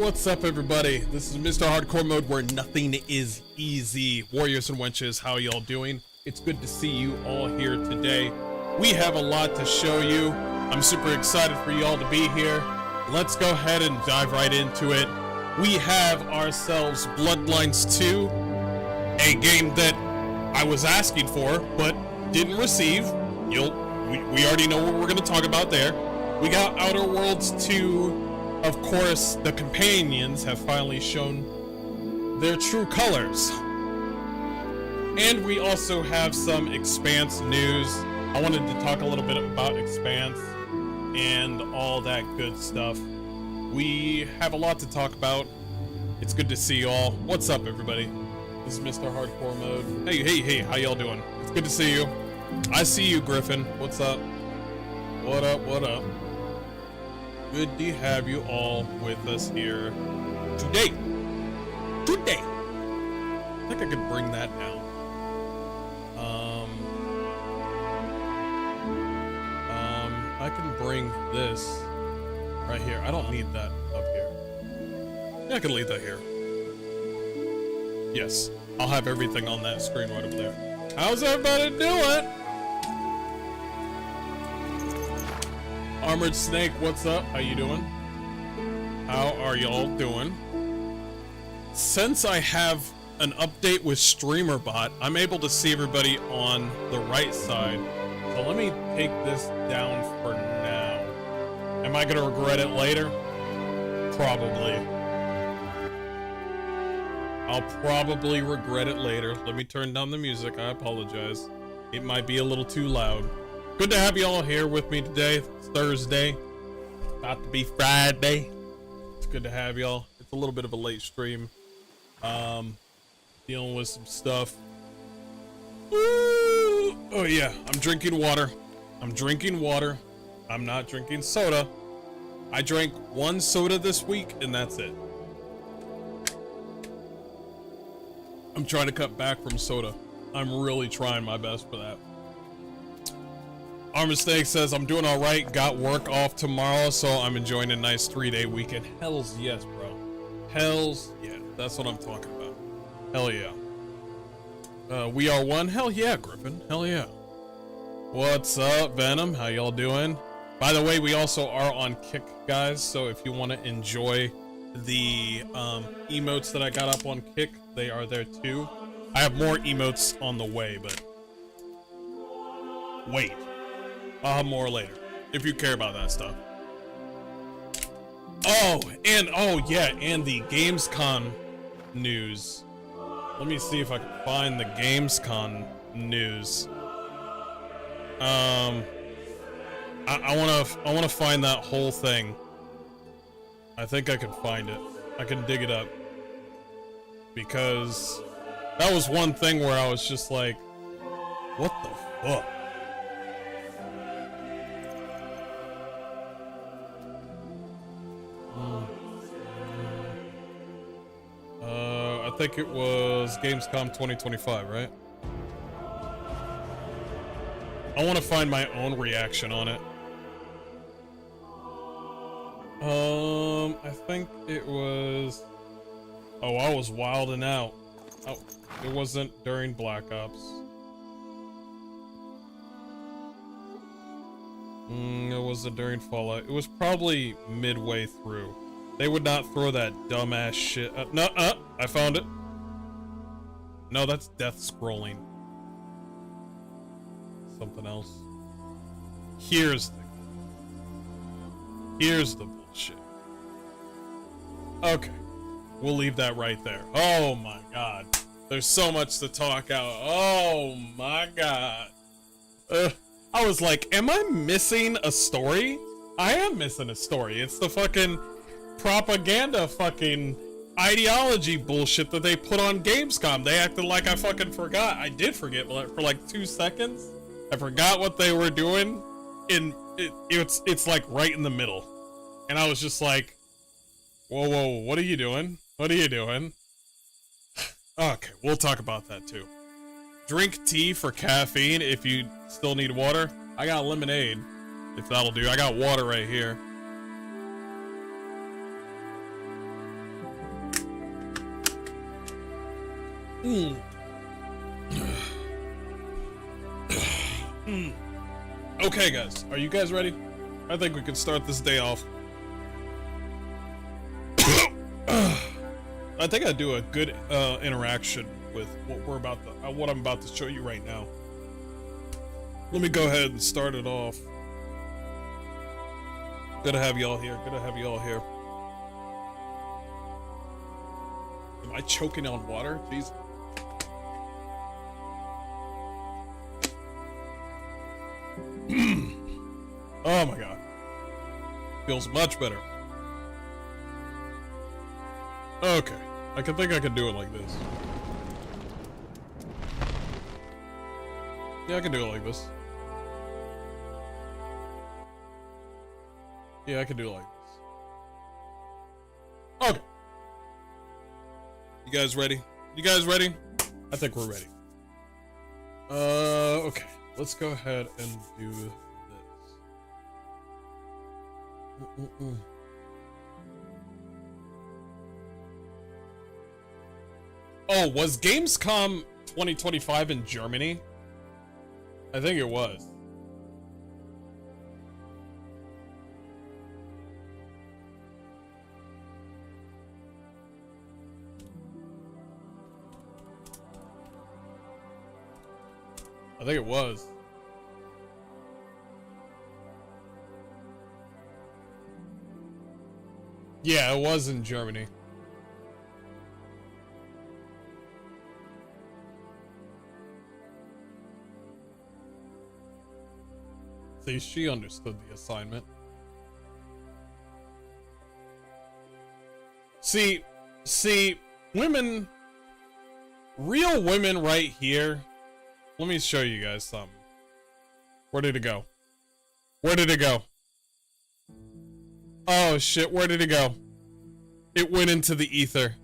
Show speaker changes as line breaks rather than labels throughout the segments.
What's up, everybody? This is Mr. Hardcore Mode, where nothing is easy. Warriors and wenches, how y'all doing? It's good to see you all here today. We have a lot to show you. I'm super excited for y'all to be here. Let's go ahead and dive right into it. We have ourselves Bloodlines 2, a game that I was asking for, but didn't receive. We already know what we're going to talk about there. We got Outer Worlds 2. Of course, the companions have finally shown their true colors. And we also have some Expanse news. I wanted to talk a little bit about Expanse and all that good stuff. We have a lot to talk about. It's good to see y'all. What's up, everybody? This is Mr. Hardcore Mode. Hey, how y'all doing? It's good to see you. I see you, Griffin. What's up? What up? Good to have you all with us here today. I think I could bring that down. I can bring this right here. I don't need that up here. Yeah, I can leave that here. Yes, I'll have everything on that screen right over there. How's everybody doing? Armored Snake, what's up? How you doing? How are y'all doing? Since I have an update with StreamerBot, I'm able to see everybody on the right side. So let me take this down for now. Am I gonna regret it later? Probably. I'll probably regret it later. Let me turn down the music. I apologize. It might be a little too loud. Good to have you all here with me today. It's Thursday, about to be Friday. It's good to have y'all. It's a little bit of a late stream. Dealing with some stuff. Ooh. Oh yeah, I'm drinking water. I'm not drinking soda. I drank one soda this week and that's it. I'm trying to cut back from soda. I'm really trying my best for that. Our Mistake says, I'm doing all right. Got work off tomorrow, so I'm enjoying a nice 3-day weekend. Hells yes, bro. Hells yeah. That's what I'm talking about. Hell yeah. We are one. Hell yeah, Griffin. Hell yeah. What's up, Venom? How y'all doing? By the way, we also are on Kick, guys. So if you want to enjoy the emotes that I got up on Kick, they are there too. I have more emotes on the way, but wait. I'll have more later, if you care about that stuff. Oh yeah, and the Gamescom news. Let me see if I can find the Gamescom news. I wanna find that whole thing. I think I can find it. I can dig it up. Because that was one thing where I was just like, what the fuck? I think it was Gamescom 2025, right? I want to find my own reaction on it. I think it was... Oh, I was wilding out. Oh, it wasn't during Black Ops. It wasn't during Fallout. It was probably midway through. They would not throw that dumbass shit. I found it. No, that's death scrolling. Something else. Here's the bullshit. Okay, we'll leave that right there. Oh my god, there's so much to talk out. Oh my god. I was like, am I missing a story? I am missing a story. It's the fucking propaganda fucking ideology bullshit that they put on Gamescom. They acted like I fucking forgot. I did forget, but for like 2 seconds. I forgot what they were doing. It's like right in the middle. And I was just like, whoa, what are you doing? What are you doing? Okay, we'll talk about that too. Drink tea for caffeine if you still need water. I got lemonade, if that'll do. I got water right here. Mm. Okay, guys, are you guys ready? I think we can start this day off. I think I do a good interaction with what I'm about to show you right now. Let me go ahead and start it off. Good to have y'all here. Good to have y'all here. Am I choking on water? Jeez. Oh my god. Feels much better. Okay. I think I can do it like this. Yeah, I can do it like this. Yeah, I can do it like this. Okay. You guys ready? You guys ready? I think we're ready. Okay. Let's go ahead and do this. Oh, was Gamescom 2025 in Germany? I think it was. I think it was. Yeah, it was in Germany. See, she understood the assignment. See, women, real women right here. Let me show you guys something. Where did it go? Where did it go? Oh shit, where did it go? It went into the ether.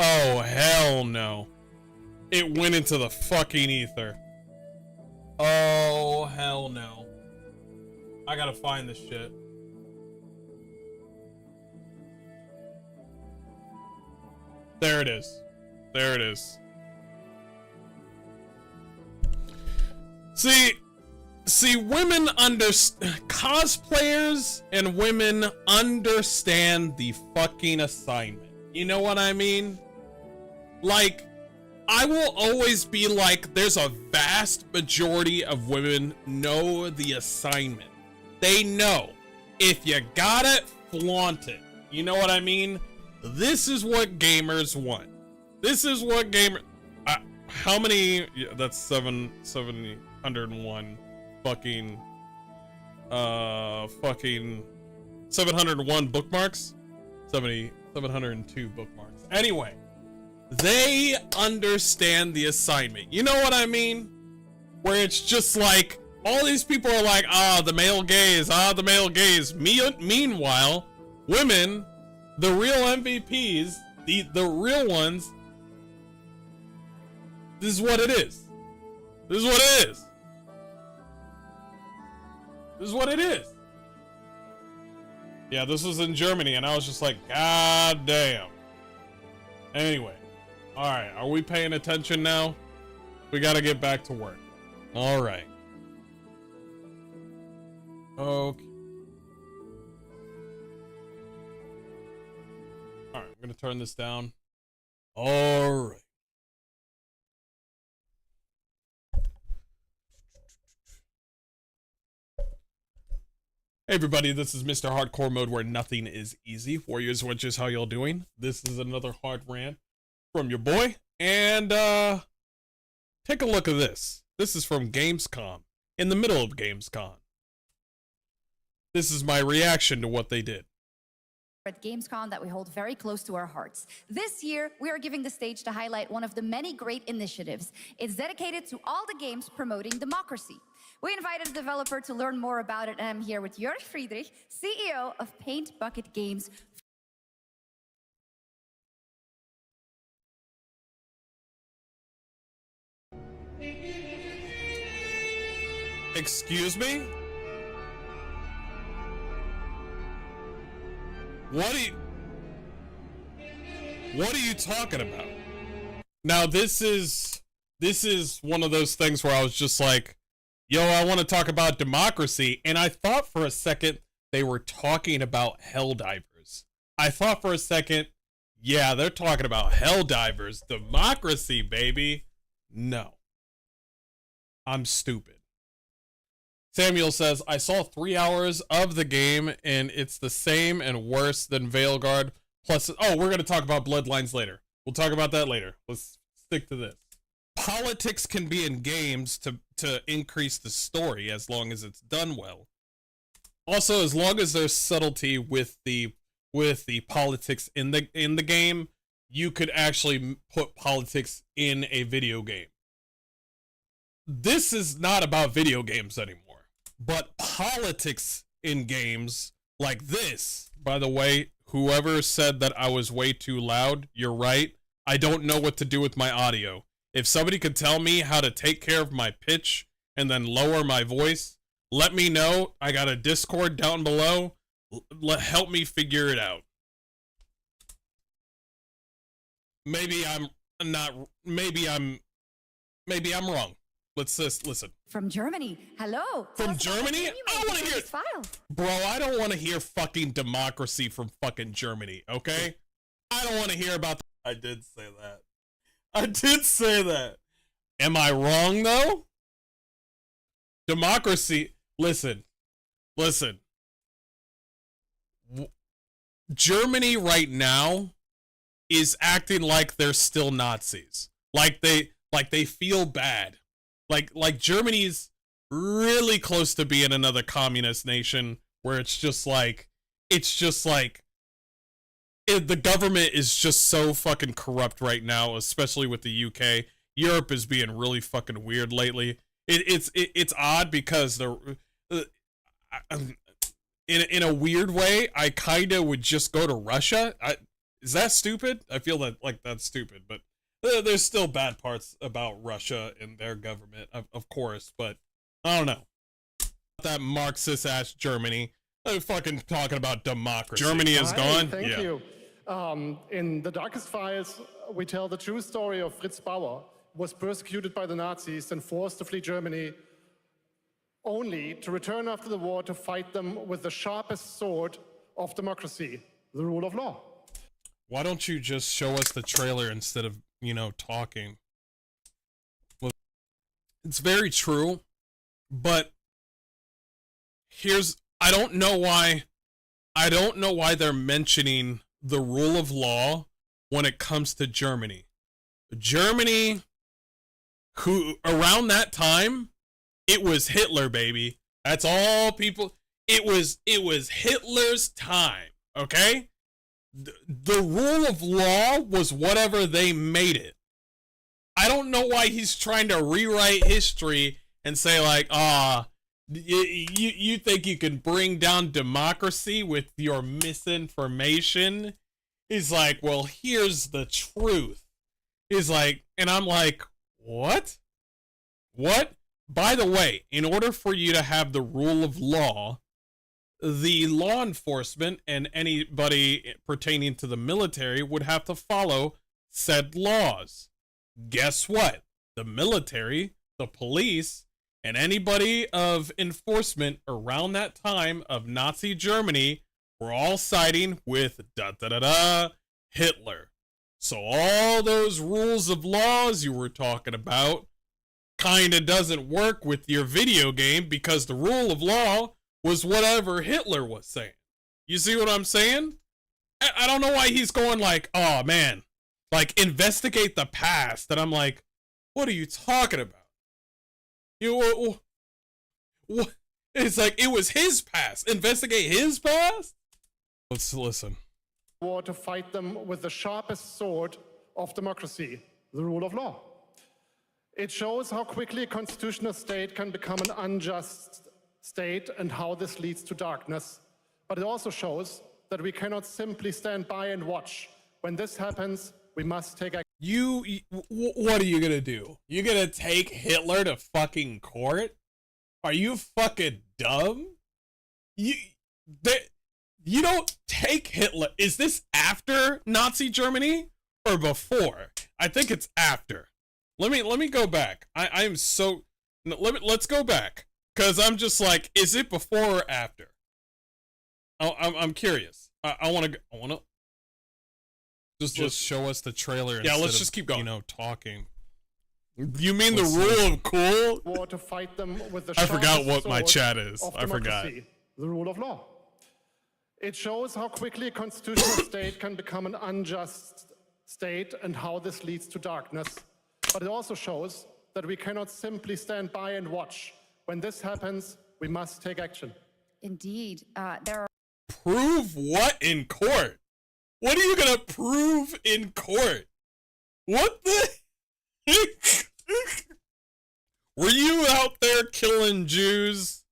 Oh hell no. It went into the fucking ether. Oh hell no. I gotta find this shit. There it is. There it is. See, women cosplayers and women understand the fucking assignment. You know what I mean? Like, I will always be like, there's a vast majority of women know the assignment. They know. If you got it, flaunt it. You know what I mean? This is what gamers want. This is what how many? Yeah, that's 701 fucking 701 bookmarks. 702 bookmarks. Anyway, they understand the assignment. You know what I mean? Where it's just like all these people are like, the male gaze, the male gaze. Meanwhile, women, the real MVPs, the real ones, this is what it is. This is what it is. This is what it is. Yeah, this was in Germany, and I was just like, God damn. Anyway. Alright, are we paying attention now? We gotta get back to work. Alright. Okay. Alright, I'm gonna turn this down. Alright. Hey everybody, this is Mr. Hardcore Mode where nothing is easy. Warriors, Witches, how y'all doing? This is another hard rant from your boy. And take a look at this. This is from Gamescom. In the middle of Gamescom. This is my reaction to what they did.
At Gamescom that we hold very close to our hearts. This year, we are giving the stage to highlight one of the many great initiatives. It's dedicated to all the games promoting democracy. We invited a developer to learn more about it, and I'm here with Jörg Friedrich, CEO of Paint Bucket Games.
Excuse me? What are you talking about? Now this is one of those things where I was just like, yo, I want to talk about democracy, and I thought for a second they were talking about Helldivers. I thought for a second, yeah, they're talking about Helldivers, democracy, baby. No. I'm stupid. Samuel says, I saw 3 hours of the game, and it's the same and worse than Veilguard. Plus, oh, we're going to talk about Bloodlines later. We'll talk about that later. Let's stick to this. Politics can be in games to increase the story as long as it's done well. Also, as long as there's subtlety with the politics in the game, you could actually put politics in a video game. This is not about video games anymore, but politics in games like this. By the way, whoever said that I was way too loud, you're right. I don't know what to do with my audio. If somebody could tell me how to take care of my pitch and then lower my voice, let me know. I got a Discord down below. Help me figure it out. Maybe I'm not. Maybe I'm wrong. Let's just listen.
From Germany. Hello.
From Germany? I want to hear. Bro, I don't want to hear fucking democracy from fucking Germany, okay? I don't want to hear about. I did say that. I did say that. Am I wrong, though? Democracy. Listen. Germany right now is acting like they're still Nazis. Like they feel bad. Like Germany's really close to being another communist nation where it's just like the government is just so fucking corrupt right now, especially with the UK. Europe is being really fucking weird lately. It's odd because in a weird way, I kinda would just go to Russia. Is that stupid? I feel that like that's stupid, but there's still bad parts about Russia and their government, of course, but I don't know. That Marxist ass Germany. I'm fucking talking about democracy. Germany is gone.
Thank you. In The Darkest Files, we tell the true story of Fritz Bauer, who was persecuted by the Nazis and forced to flee Germany, only to return after the war to fight them with the sharpest sword of democracy, the rule of law.
Why don't you just show us the trailer instead of, talking? Well, it's very true, but I don't know why they're mentioning the rule of law when it comes to Germany. Germany, who around that time, it was Hitler, baby. That's all people. It was Hitler's time, okay? The rule of law was whatever they made it. I don't know why he's trying to rewrite history and say like, you think you can bring down democracy with your misinformation? He's like, well, here's the truth. He's like, and I'm like, what? What? By the way, in order for you to have the rule of law, the law enforcement and anybody pertaining to the military would have to follow said laws. Guess what? The military, the police, and anybody of enforcement around that time of Nazi Germany were all siding with Hitler. So all those rules of laws you were talking about kinda doesn't work with your video game because the rule of law was whatever Hitler was saying. You see what I'm saying? I don't know why he's going like, oh man, like investigate the past. And I'm like, what are you talking about? What? It's like it was his past. Investigate his past? Let's listen.
War to fight them with the sharpest sword of democracy, the rule of law. It shows how quickly a constitutional state can become an unjust state and how this leads to darkness. But it also shows that we cannot simply stand by and watch. When this happens, we must take action.
What are you gonna do? You gonna take Hitler to fucking court? Are you fucking dumb? You don't take Hitler. Is this after Nazi Germany or before? I think it's after. Let me go back. I am so. Let's go back, cause I'm just like, is it before or after? I'm curious. I wanna just show us the trailer. Yeah, let's just keep going. You know, talking. You mean the rule of cool?
War to fight them with the
I forgot what my
sword
chat is.
of
I forgot.
democracy, the rule of law. It shows how quickly a constitutional state can become an unjust state and how this leads to darkness. But it also shows that we cannot simply stand by and watch. When this happens, we must take action.
Indeed. There are
Prove what in court? What are you gonna prove in court? What the? Were you out there killing Jews?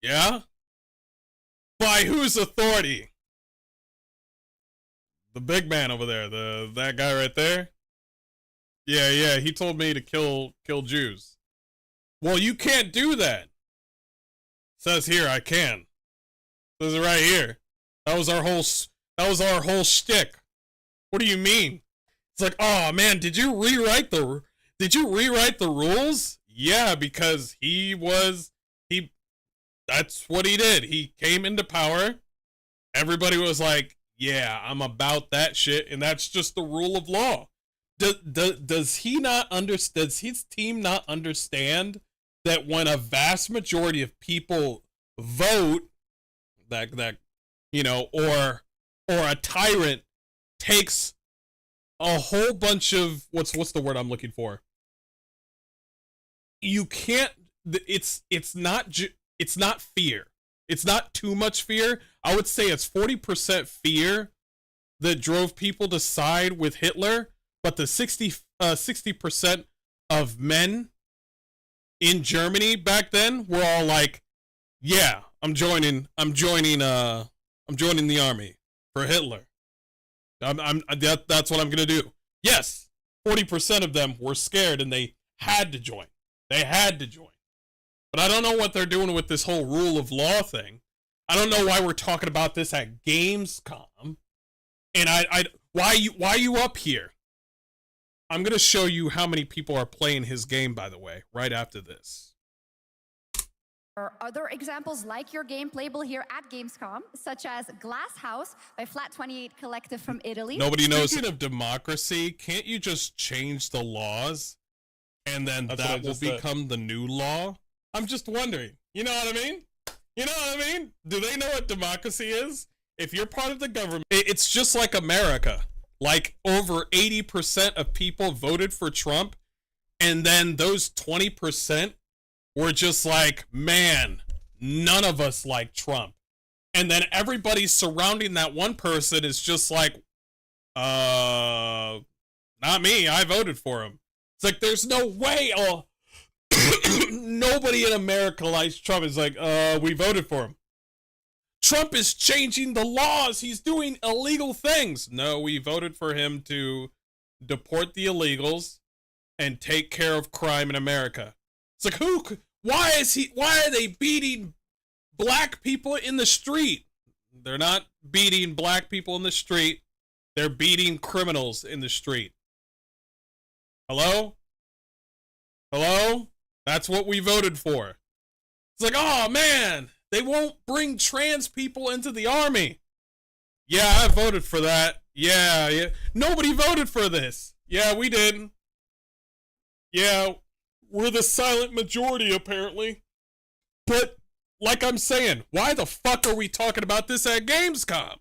Yeah? By whose authority? The big man over there, that guy right there? Yeah, he told me to kill Jews. Well, you can't do that. Says here I can. Says it right here. That was our whole shtick. What do you mean? It's like, oh man, did you rewrite the rules? Yeah, because that's what he did. He came into power. Everybody was like, yeah, I'm about that shit, and that's just the rule of law. Does his team not understand that when a vast majority of people vote that you know, or a tyrant takes a whole bunch of what's the word I'm looking for? You can't. It's not fear. It's not too much fear. I would say it's 40% fear that drove people to side with Hitler, but the 60% of men in Germany back then were all like, yeah, I'm joining the army for Hitler. That's what I'm gonna do. Yes, 40% of them were scared and they had to join. But I don't know what they're doing with this whole rule of law thing. I don't know why we're talking about this at Gamescom. And why you up here? I'm gonna show you how many people are playing his game, by the way, right after this.
are other examples like your game playable here at Gamescom, such as Glass House by Flat28 Collective from Italy.
Nobody knows. Speaking of democracy, can't you just change the laws and then that will become the new law? I'm just wondering. You know what I mean? Do they know what democracy is? If you're part of the government, it's just like America. Like over 80% of people voted for Trump, and then those 20% were just like, man, none of us like Trump. And then everybody surrounding that one person is just like, not me, I voted for him. It's like, there's no way. Nobody in America likes Trump. It's like, we voted for him. Trump is changing the laws. He's doing illegal things. No, we voted for him to deport the illegals and take care of crime in America. It's like, why are they beating black people in the street? They're not beating black people in the street. They're beating criminals in the street. Hello? That's what we voted for. It's like, oh man, they won't bring trans people into the army. Yeah, I voted for that. Yeah. Nobody voted for this. Yeah, we didn't. Yeah, we're the silent majority, apparently. But, like I'm saying, why the fuck are we talking about this at Gamescom?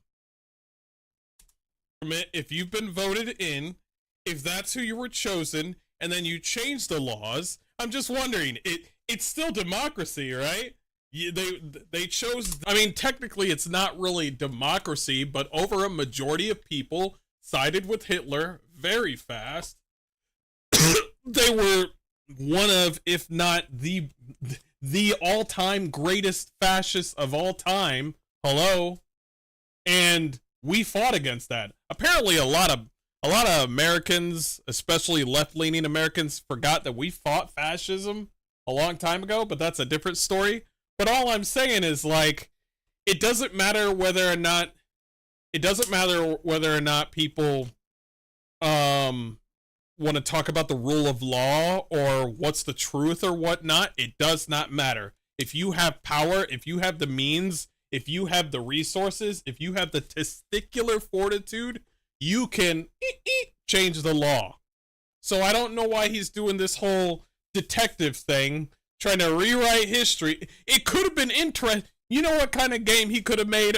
If you've been voted in, if that's who you were chosen, and then you change the laws, I'm just wondering, it's still democracy, right? They chose, I mean, technically it's not really democracy, but over a majority of people sided with Hitler very fast. They were one of, if not the all-time greatest fascists of all time. Hello? And we fought against that. Apparently a lot of Americans, especially left-leaning Americans, forgot that we fought fascism a long time ago, but that's a different story. But all I'm saying is, like, it doesn't matter whether or not people want to talk about the rule of law or what's the truth or whatnot, it does not matter. If you have power, if you have the means, if you have the resources, if you have the testicular fortitude, you can change the law. So I don't know why he's doing this whole detective thing, trying to rewrite history. It could have been interesting. You know what kind of game he could have made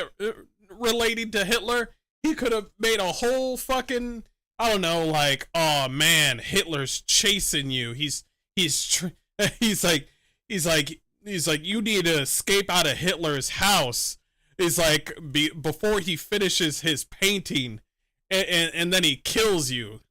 relating to Hitler? He could have made a whole fucking, I don't know, like, oh man, Hitler's chasing you. He's like, you need to escape out of Hitler's house. It's like before he finishes his painting, and then he kills you,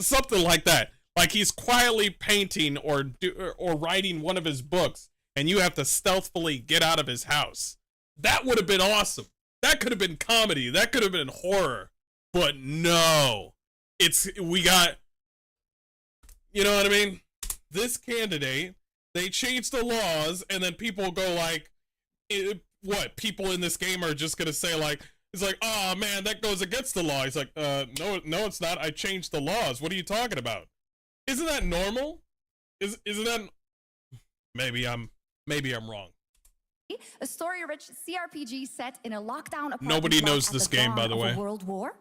something like that. Like he's quietly painting or writing one of his books, and you have to stealthily get out of his house. That would have been awesome. That could have been comedy. That could have been horror. But no, we got, you know what I mean? This candidate, they changed the laws, and then people go like, what? People in this game are just gonna say like, it's like, oh man, that goes against the law. He's like, no, it's not. I changed the laws. What are you talking about? Isn't that normal? Isn't that? Maybe I'm wrong.
A story-rich CRPG set in a lockdown apartment.
Nobody knows this game, by the way.
World War.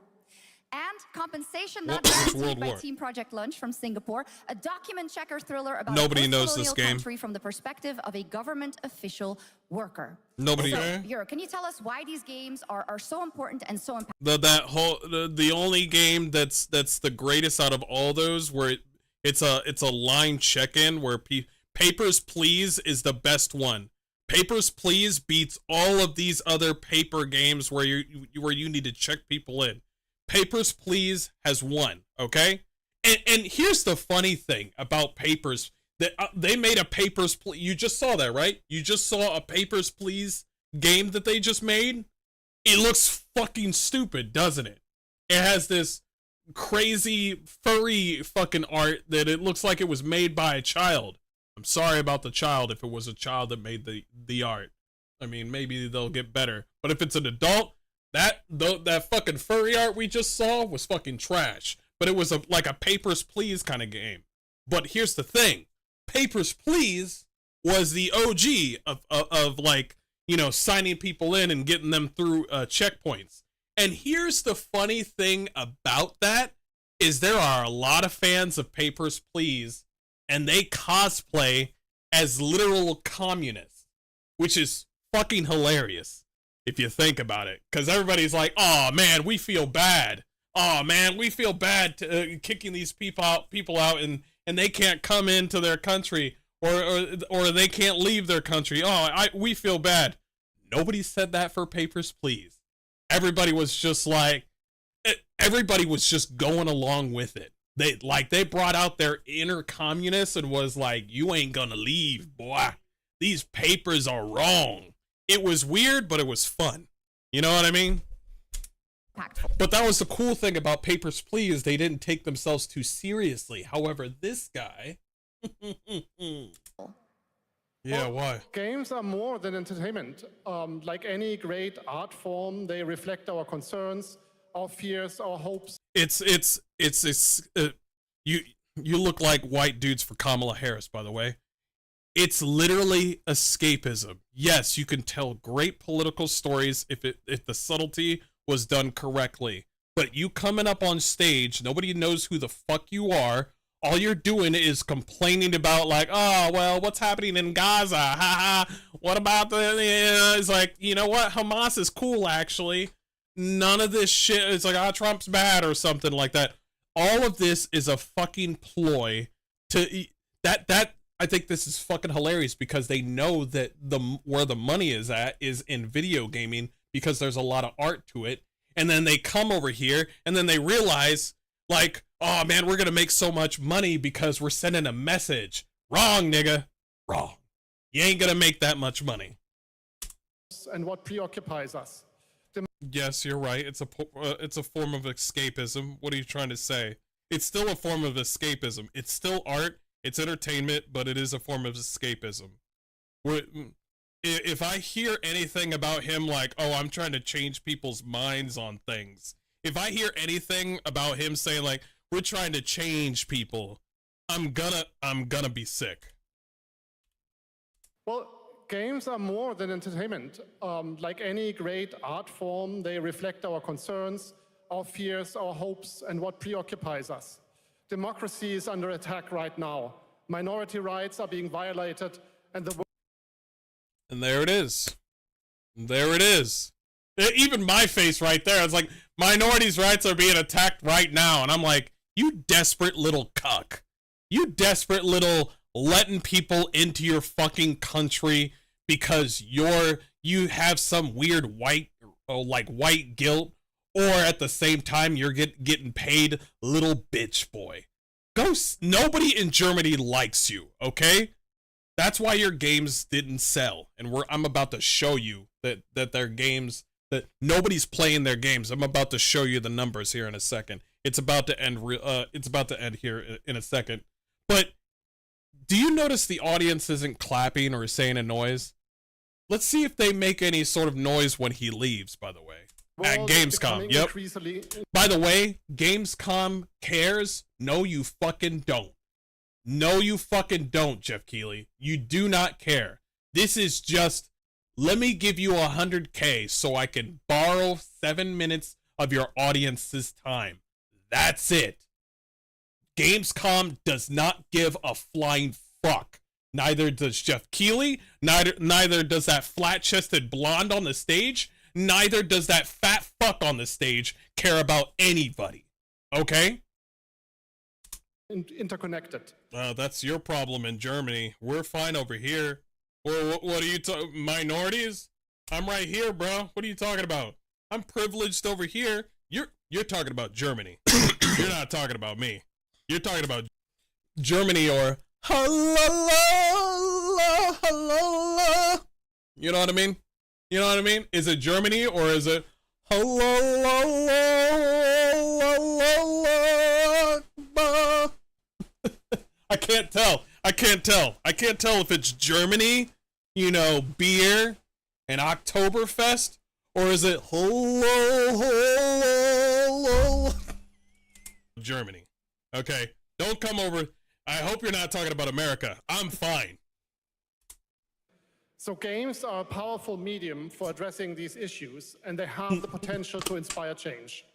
And compensation not
What's
guaranteed
World
by
War?
Team Project Lunch from Singapore, a document checker thriller about
Nobody
a
knows this
post-colonial
game.
country from the perspective of a government official worker.
Nobody.
So, Yuri, can you tell us why these games are so important and so impactful?
The only game that's the greatest out of all those where it's a line check-in where Papers, Please is the best one. Papers, Please beats all of these other paper games where you need to check people in. Papers, Please has won, okay? And here's the funny thing about Papers, that they made a Papers, Please. You just saw that, right? You just saw a Papers, Please game that they just made. It looks fucking stupid, doesn't it? It has this crazy furry fucking art that it looks like it was made by a child. I'm sorry about the child if it was a child that made the art. I mean, maybe they'll get better. But if it's an adult, that fucking furry art we just saw was fucking trash. But it was like a Papers, Please kind of game. But here's the thing. Papers, Please was the OG of like, you know, signing people in and getting them through checkpoints. And here's the funny thing about that is there are a lot of fans of Papers, Please, and they cosplay as literal communists, which is fucking hilarious if you think about it. Because everybody's like, oh man, we feel bad. Oh man, we feel bad kicking these people out and they can't come into their country or they can't leave their country. We feel bad. Nobody said that for Papers, Please. Everybody was just like, everybody was just going along with it. They brought out their inner communists and was like, you ain't gonna leave, boy. These papers are wrong. It was weird, but it was fun. You know what I mean? But that was the cool thing about Papers, Please. They didn't take themselves too seriously. However, this guy... Yeah, why?
Games are more than entertainment. Like any great art form, they reflect our concerns, our fears, our hopes.
You look like white dudes for Kamala Harris, by the way. It's literally escapism. Yes, you can tell great political stories if the subtlety was done correctly. But you coming up on stage, nobody knows who the fuck you are. All you're doing is complaining about like, oh, well, what's happening in Gaza? Ha ha. What about it's like, you know what? Hamas is cool, actually. None of this shit. It's like, Trump's bad or something like that. All of this is a fucking ploy to I think this is fucking hilarious because they know that where the money is at is in video gaming because there's a lot of art to it. And then they come over here and then they realize like, oh man, we're going to make so much money because we're sending a message. Wrong, nigga. Wrong. You ain't going to make that much money.
And what preoccupies us.
Yes, you're right. It's a form of escapism. What are you trying to say? It's still a form of escapism. It's still art. It's entertainment, but it is a form of escapism. If I hear anything about him like, oh, I'm trying to change people's minds on things, if I hear anything about him saying like we're trying to change people, I'm gonna be sick.
Well, games are more than entertainment. Like any great art form, they reflect our concerns, our fears, our hopes, and what preoccupies us. Democracy is under attack right now. Minority rights are being violated, and
there it is. There it is. Even my face right there. It's like, minorities' rights are being attacked right now. And I'm like, you desperate little cuck. You desperate little letting people into your fucking country because you have some weird white guilt, or at the same time you're getting paid, little bitch boy. Nobody in Germany likes you, okay? That's why your games didn't sell. And I'm about to show you that their games, that nobody's playing their games. I'm about to show you the numbers here in a second. It's about to end here in a second. But do you notice the audience isn't clapping or saying a noise? Let's see if they make any sort of noise when he leaves, by the way. At Gamescom, yep. By the way, Gamescom cares? No, you fucking don't. No, you fucking don't, Jeff Keighley. You do not care. This is just, let me give you 100K so I can borrow 7 minutes of your audience's time. That's it. Gamescom does not give a flying fuck. Neither does Jeff Keighley. Neither does that flat-chested blonde on the stage. Neither does that fat fuck on the stage care about anybody. Okay?
Interconnected.
That's your problem in Germany. We're fine over here. What are you talking? Minorities? I'm right here, bro. What are you talking about? I'm privileged over here. You're talking about Germany. You're not talking about me. You're talking about Germany or hello. You know what I mean? You know what I mean? Is it Germany or is it I can't tell. I can't tell if it's Germany, you know, beer and Oktoberfest, or is it Germany? Okay, don't come over. I hope you're not talking about America. I'm fine.
So games are a powerful medium for addressing these issues, and they have the potential to inspire change.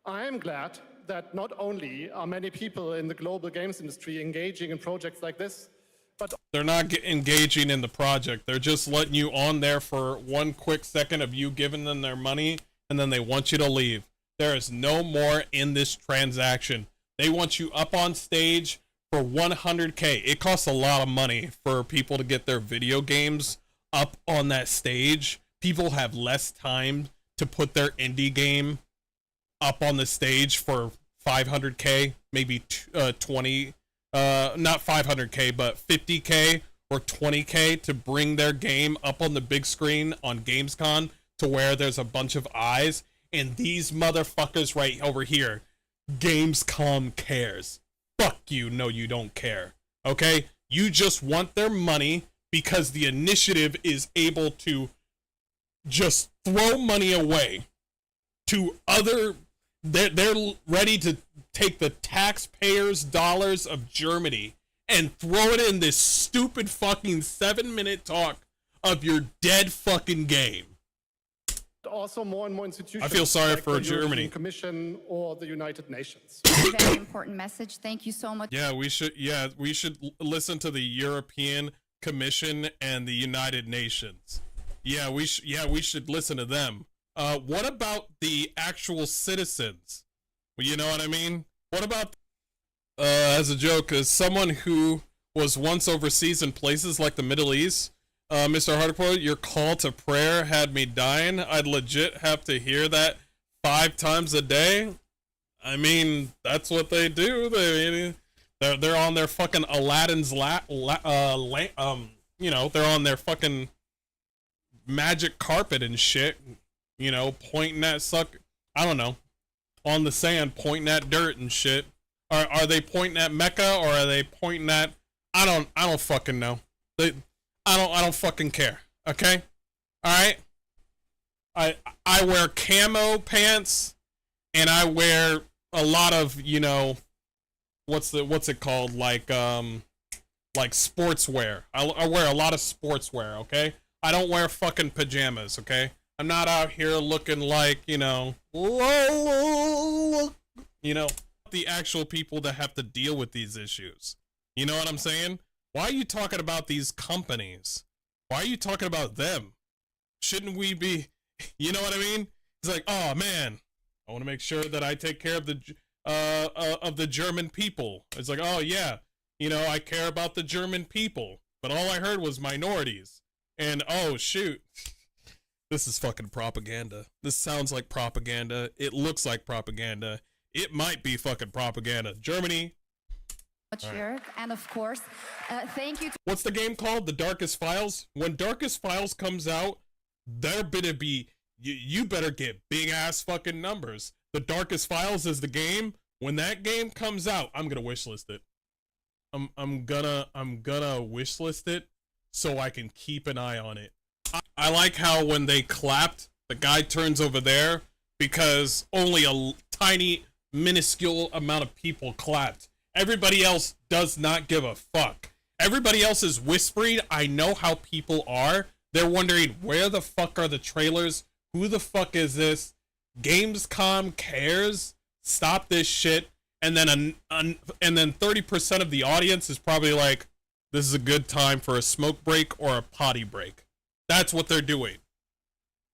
I am glad that not only are many people in the global games industry engaging in projects like this, but
they're not engaging in the project. They're just letting you on there for 1 quick second of you giving them their money, and then they want you to leave. There is no more in this transaction. They want you up on stage for 100K. It costs a lot of money for people to get their video games up on that stage. People have less time to put their indie game up on the stage for 500K, maybe 20, not 500K, but 50K or 20K to bring their game up on the big screen on Gamescom to where there's a bunch of eyes. And these motherfuckers right over here, Gamescom cares. Fuck you. No, you don't care. Okay? You just want their money because the initiative is able to just throw money away to other. They're ready to take the taxpayers' dollars of Germany and throw it in this stupid fucking 7-minute talk of your dead fucking game.
Also, more and more institutions.
I feel sorry
like
for
the
Germany.
European Commission or the United Nations.
Very important message. Thank you so much.
Yeah, we should. Yeah, we should listen to the European Commission and the United Nations. Yeah, we should listen to them. What about the actual citizens? Well, you know what I mean? What about, as a joke, as someone who was once overseas in places like the Middle East, Mr. Hardcore, your call to prayer had me dying. I'd legit have to hear that 5 times a day. I mean, that's what they do. They're on their fucking Aladdin's you know, they're on their fucking magic carpet and shit. You know, pointing at I don't know, on the sand, pointing at dirt and shit. Are they pointing at Mecca or are they pointing at? I don't fucking know. I don't fucking care. Okay, all right. I wear camo pants and I wear a lot of, you know, what's it called, like sportswear. I wear a lot of sportswear, okay? I don't wear fucking pajamas, okay? I'm not out here looking like, you know, the actual people that have to deal with these issues. You know what I'm saying? Why are you talking about these companies? Why are you talking about them? Shouldn't we be, you know what I mean? It's like, oh man, I want to make sure that I take care of the German people. It's like, oh yeah, you know, I care about the German people, but all I heard was minorities. And oh shoot, this is fucking propaganda. This sounds like propaganda. It looks like propaganda. It might be fucking propaganda. Germany.
Right. And of course, thank you.
What's the game called? The Darkest Files? When Darkest Files comes out, there better be, you better get big ass fucking numbers. The Darkest Files is the game. When that game comes out, I'm gonna wishlist it. I'm gonna wishlist it so I can keep an eye on it. I like how when they clapped, the guy turns over there because only a tiny, minuscule amount of people clapped. Everybody else does not give a fuck. Everybody else is whispering. I know how people are. They're wondering, where the fuck are the trailers? Who the fuck is this? Gamescom cares? Stop this shit. And then 30% of the audience is probably like, this is a good time for a smoke break or a potty break. That's what they're doing.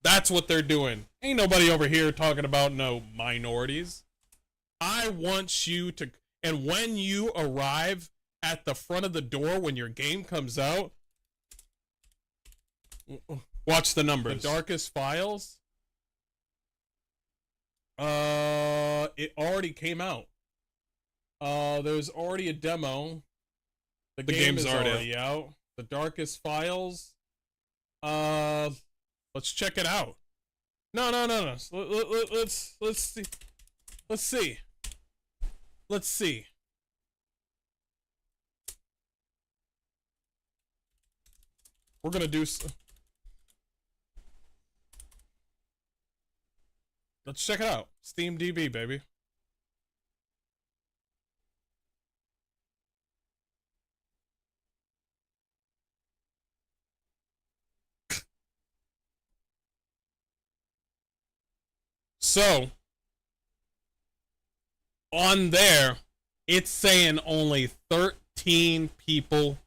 That's what they're doing. Ain't nobody over here talking about no minorities. I want you to, and when you arrive at the front of the door when your game comes out, watch the numbers. The Darkest Files, it already came out. There's already a demo. The game's already out. The Darkest Files. Let's check it out. No. Let's see. Let's see. We're gonna do. Let's check it out. Steam DB, baby. So, on there, it's saying only 13 people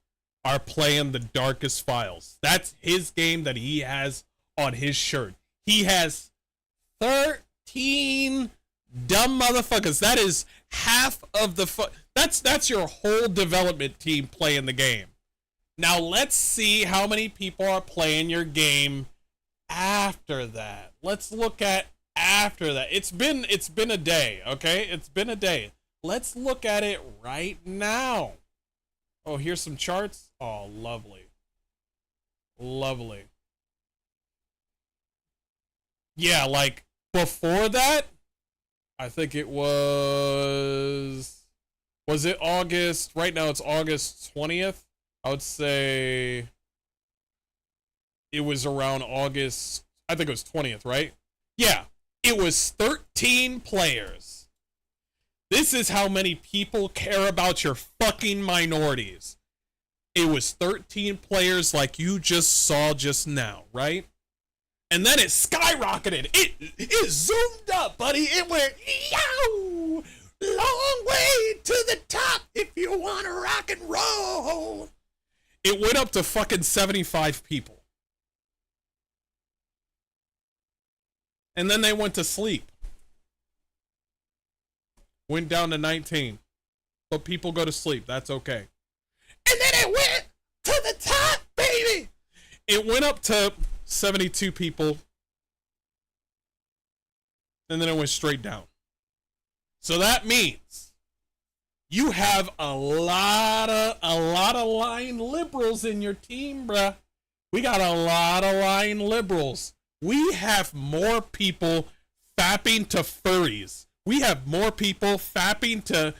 are playing the Darkest Files. That's his game that he has on his shirt. He has 13 dumb motherfuckers. That is half of the that's your whole development team playing the game. Now let's see how many people are playing your game after that. Let's look at after that. It's been a day, okay? It's been a day. Let's look at it right now. Oh, here's some charts. Oh, lovely. Lovely. Yeah, like before that, I think it was it August? Right now it's August 20th. I would say it was around August, I think it was 20th, right? Yeah, it was 13 players. This is how many people care about your fucking minorities. It was 13 players like you just saw just now, right? And then it skyrocketed. It zoomed up, buddy. It went, yow! Long way to the top if you want to rock and roll. It went up to fucking 75 people. And then they went to sleep. Went down to 19. But people go to sleep. That's okay. And then it went to the top, baby. It went up to 72 people. And then it went straight down. So that means you have a lot of lying liberals in your team, bruh. We got a lot of lying liberals. We have more people fapping to furries. We have more people fapping to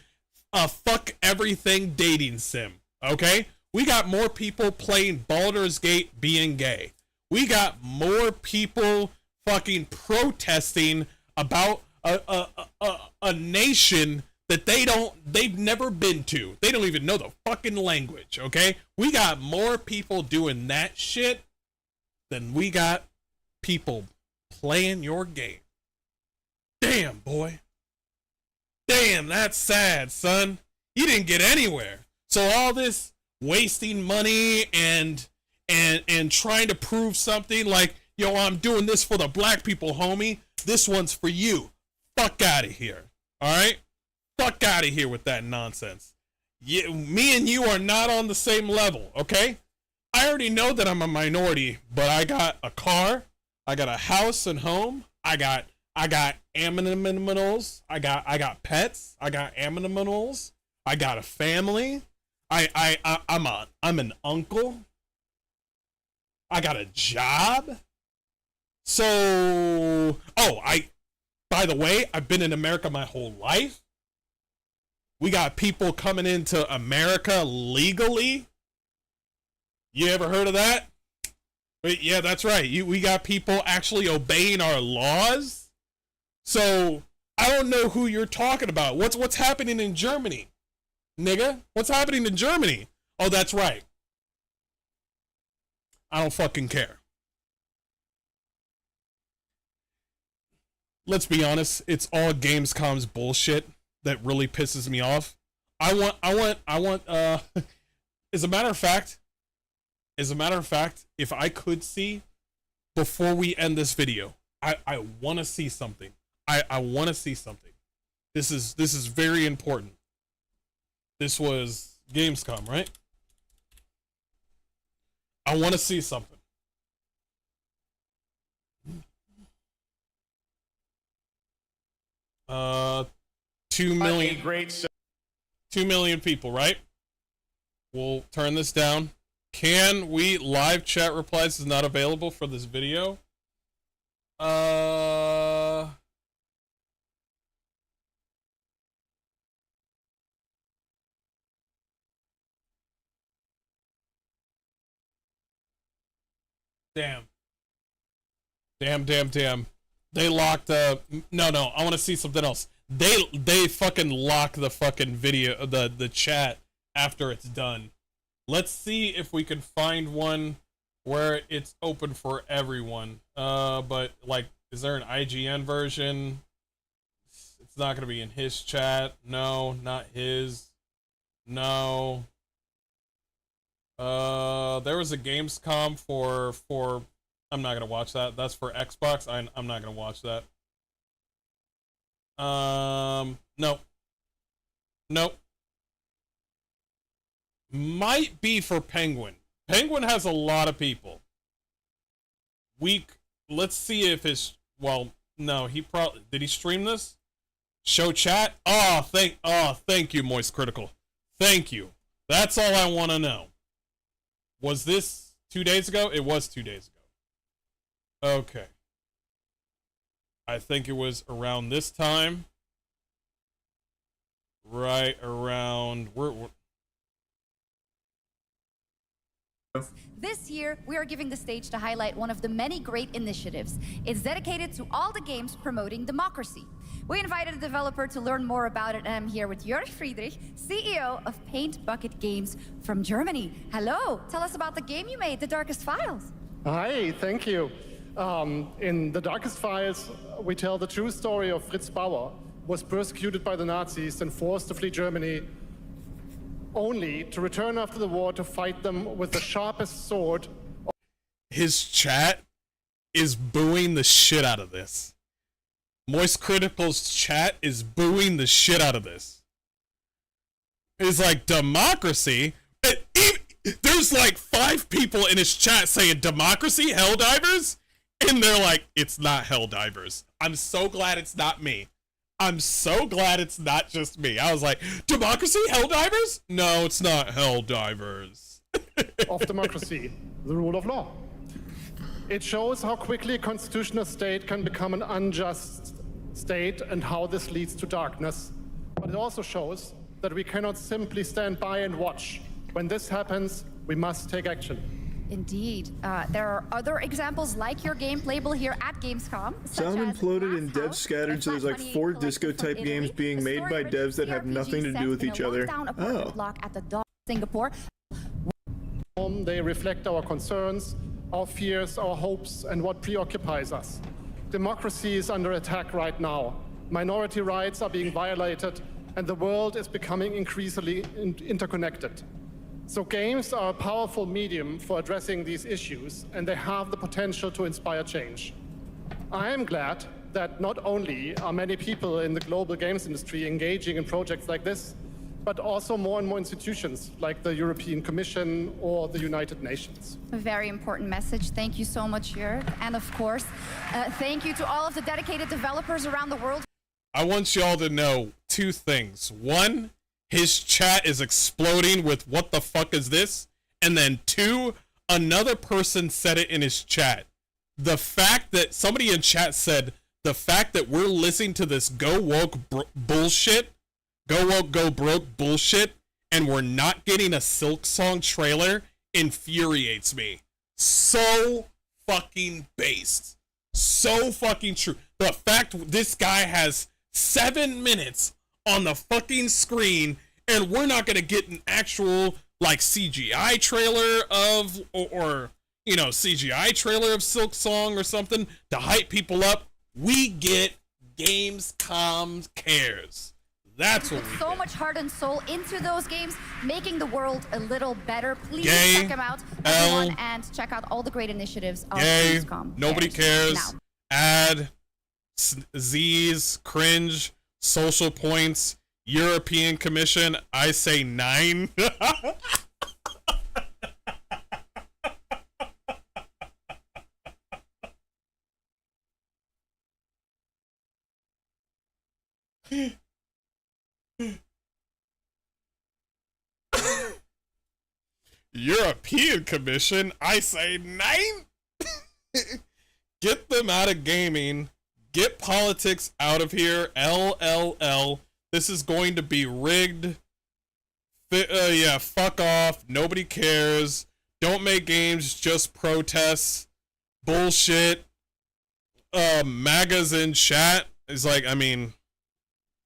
a fuck everything dating sim. Okay? We got more people playing Baldur's Gate being gay. We got more people fucking protesting about a nation that they've never been to. They don't even know the fucking language, okay? We got more people doing that shit than we got people playing your game. Damn, boy. Damn, that's sad, son. You didn't get anywhere. So all this wasting money and trying to prove something like, yo, I'm doing this for the black people, homie. This one's for you. Fuck out of here. All right? Fuck out of here with that nonsense. Me and you are not on the same level, okay? I already know that I'm a minority, but I got a car, I got a house and home, I got animals, I got pets, I got animals, I got a family, I'm an uncle, I got a job. So, by the way, I've been in America my whole life. We got people coming into America legally. You ever heard of that? Yeah, that's right. We got people actually obeying our laws. So I don't know who you're talking about. What's happening in Germany, nigga? What's happening in Germany? Oh, that's right. I don't fucking care. Let's be honest. It's all Gamescom's bullshit that really pisses me off. I want as a matter of fact, if I could see before we end this video, I want to see something. I want to see something. This is very important. This was Gamescom, right? I want to see something. Uh, 2 million. 2 million people, right? We'll turn this down. Can we live chat replies is not available for this video? Damn. They locked no, I want to see something else. They fucking lock the fucking video, the chat after it's done. Let's see if we can find one where it's open for everyone. But like, is there an IGN version? It's not gonna be in his chat. No, not his. No. There was a Gamescom for I'm not gonna watch that. That's for Xbox. I'm not gonna watch that. No. Nope. Might be for Penguin. Penguin has a lot of people. Let's see if well, no, he probably, did he stream this? Show chat? Thank you, Moist Critical. Thank you. That's all I want to know. Was this 2 days ago? It was 2 days ago. Okay. I think it was around this time. Right around
This year, we are giving the stage to highlight one of the many great initiatives. It's dedicated to all the games promoting democracy. We invited a developer to learn more about it, and I'm here with Jörg Friedrich, CEO of Paint Bucket Games from Germany. Hello, tell us about the game you made, The Darkest Files.
Hi, thank you. In The Darkest Files, we tell the true story of Fritz Bauer, who was persecuted by the Nazis and forced to flee Germany, only to return after the war to fight them with the sharpest sword.
His chat is booing the shit out of this. Moist Critical's chat is booing the shit out of this. It's like, democracy? There's like 5 people in his chat saying democracy, Helldivers? And they're like, it's not Helldivers. I'm so glad it's not me. I'm so glad it's not just me. I was like, democracy, Helldivers? No, it's not Helldivers.
Of democracy, the rule of law. It shows how quickly a constitutional state can become an unjust state and how this leads to darkness. But it also shows that we cannot simply stand by and watch. When this happens, we must take action.
Indeed. There are other examples like your game playable here at Gamescom.
Sound imploded and devs scattered, so there's like 4 disco-type games being made by devs that have nothing to do with each other. Oh.
Block at the Singapore.
They reflect our concerns, our fears, our hopes, and what preoccupies us. Democracy is under attack right now. Minority rights are being violated, and the world is becoming increasingly interconnected. So games are a powerful medium for addressing these issues, and they have the potential to inspire change. I am glad that not only are many people in the global games industry engaging in projects like this, but also more and more institutions like the European Commission or the United Nations.
A very important message. Thank you so much, Jörg. And of course, thank you to all of the dedicated developers around the world.
I want y'all to know 2 things. 1, his chat is exploding with what the fuck is this? And then 2, another person said it in his chat. The fact that somebody in chat said, the fact that we're listening to this go woke bullshit, go woke, go broke bullshit, and we're not getting a Silk Song trailer infuriates me. So fucking based. So fucking true. The fact this guy has 7 minutes on the fucking screen and we're not gonna get an actual like CGI trailer of or you know CGI trailer of Silk Song or something to hype people up. We get Gamescom cares. That's what we
so
get.
much heart and soul into those games, making the world a little better. Please check them out,
L,
everyone, and check out all the great initiatives of
gay,
Gamescom.
nobody cares.
Now.
Add, Z's, cringe, social points, European Commission, I say 9. European Commission, I say 9. Get them out of gaming. Get politics out of here. LLL. This is going to be rigged. Yeah, fuck off. Nobody cares. Don't make games, just protests. Bullshit. MAGA's in chat. It's like, I mean,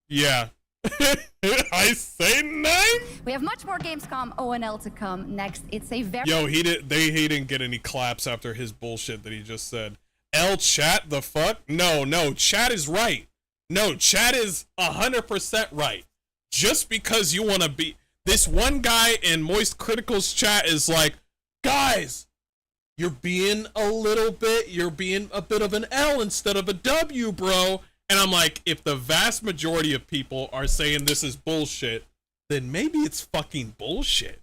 yeah. I say 9.
We have much more Gamescom ONL to come next. It's a very
he didn't get any claps after his bullshit that he just said. L chat the fuck? No, chat is right. No, chat is 100% right. Just because you want to be this one guy in Moist Critical's chat is like, guys, you're being a bit of an L instead of a W, bro. And I'm like, if the vast majority of people are saying this is bullshit, then maybe it's fucking bullshit.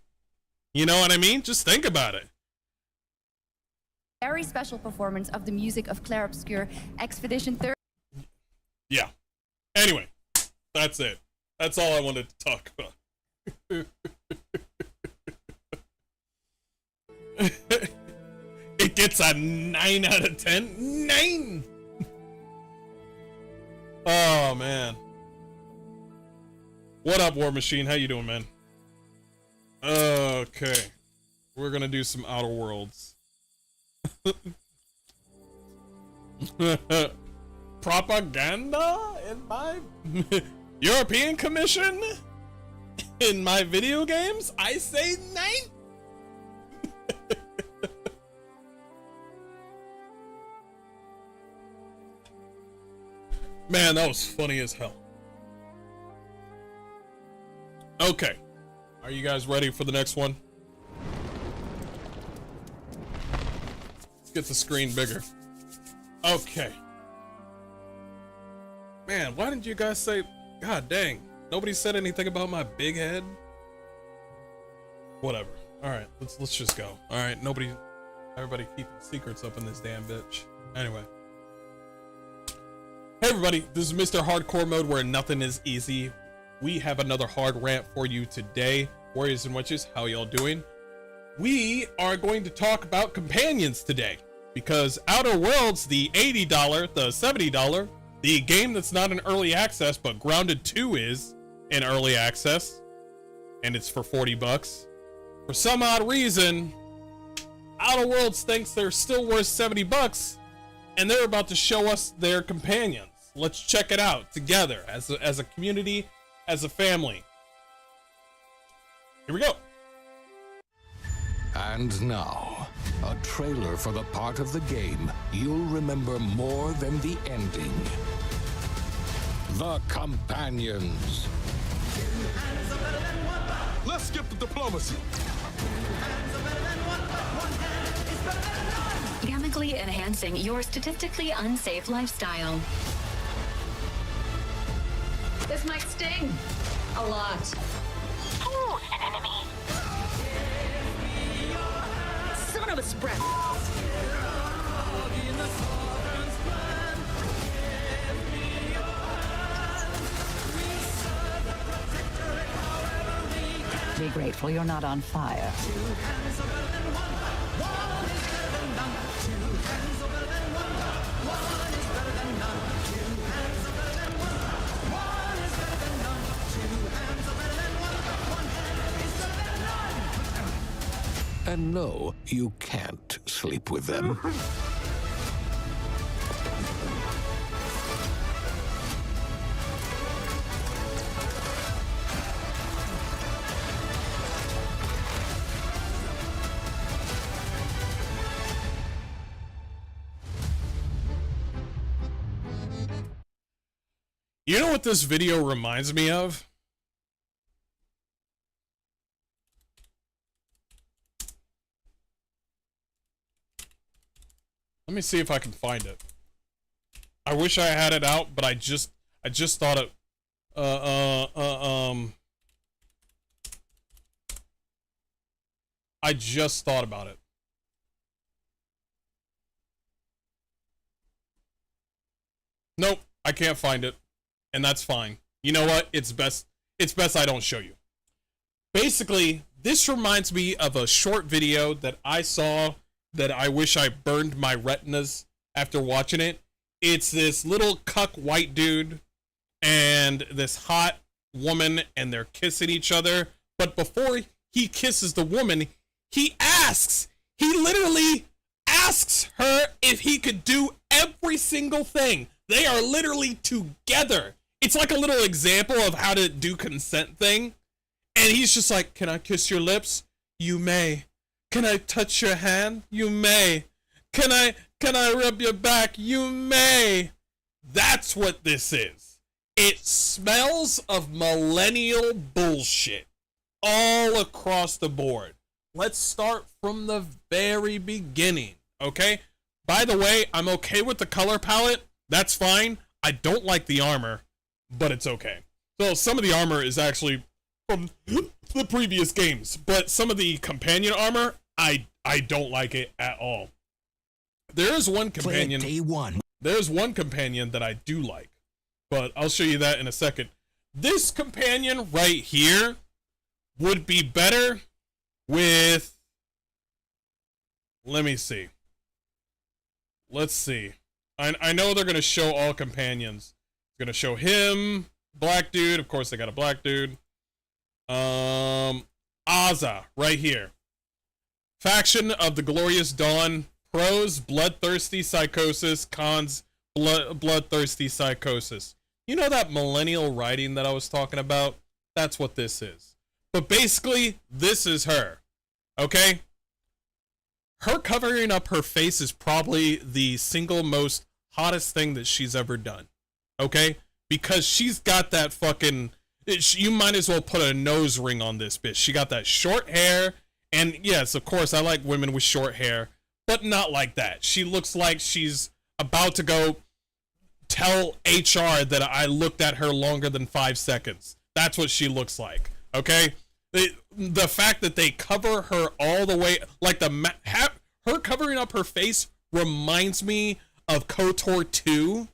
You know what I mean? Just think about it.
very special performance of the music of Claire Obscure Expedition 30.
Yeah. Anyway, that's it. That's all I wanted to talk about. It gets a 9 out of 10. 9! Oh, man. What up, War Machine? How you doing, man? Okay. We're gonna do some Outer Worlds. Propaganda in my European Commission in my video games? I say 9. Man, that was funny as hell. Okay. Are you guys ready for the next one? Let's get the screen bigger. Okay. Man, why didn't you guys say... God dang. Nobody said anything about my big head? Whatever. Alright, let's just go. Alright, everybody keeping secrets up in this damn bitch. Anyway. Hey everybody, this is Mr. Hardcore Mode where nothing is easy. We have another hard rant for you today. Warriors and Witches, how y'all doing? We are going to talk about companions today. Because Outer Worlds, the $80, the $70, the game that's not in early access, but Grounded 2 is in early access. And it's for $40. For some odd reason, Outer Worlds thinks they're still worth 70 bucks, and they're about to show us their companions. Let's check it out together as a community, as a family. Here we go.
And now, a trailer for the part of the game you'll remember more than the ending. The Companions.
Let's skip the diplomacy.
Chemically enhancing your statistically unsafe lifestyle. This might sting a lot.
Ooh, an enemy.
Son of a spread.
Be grateful you're not on fire.
And no, you can't sleep with them.
You know what this video reminds me of? Let me see if I can find it. I wish I had it out, but I just thought it. I just thought about it. Nope, I can't find it, and that's fine. You know what? It's best I don't show you. Basically, this reminds me of a short video that I saw that I wish I burned my retinas after watching it. It's this little cuck white dude and this hot woman, and they're kissing each other. But before he kisses the woman, he literally asks her if he could do every single thing. They are literally together. It's like a little example of how to do consent thing. And he's just like, can I kiss your lips? You may. Can I touch your hand? You may. Can I rub your back? You may. That's what this is. It smells of millennial bullshit all across the board. Let's start from the very beginning, okay? By the way, I'm okay with the color palette. That's fine. I don't like the armor, but it's okay. So some of the armor is actually from the previous games, but some of the companion armor, I don't like it at all. There's one companion.
Day one.
There's one companion that I do like, but I'll show you that in a second. This companion right here would be better with, let me see. Let's see. I know they're gonna show all companions. It's gonna show him, black dude. Of course, they got a black dude. Aza right here. Faction of the Glorious Dawn. Pros, bloodthirsty psychosis. Cons, bloodthirsty psychosis. You know that millennial writing that I was talking about? That's what this is. But basically, this is her. Okay? Her covering up her face is probably the single most hottest thing that she's ever done. Okay? Because she's got that fucking... You might as well put a nose ring on this bitch. She got that short hair. And yes, of course, I like women with short hair. But not like that. She looks like she's about to go tell HR that I looked at her longer than 5 seconds. That's what she looks like. Okay? The fact that they cover her all the way, like her covering up her face reminds me of KOTOR 2,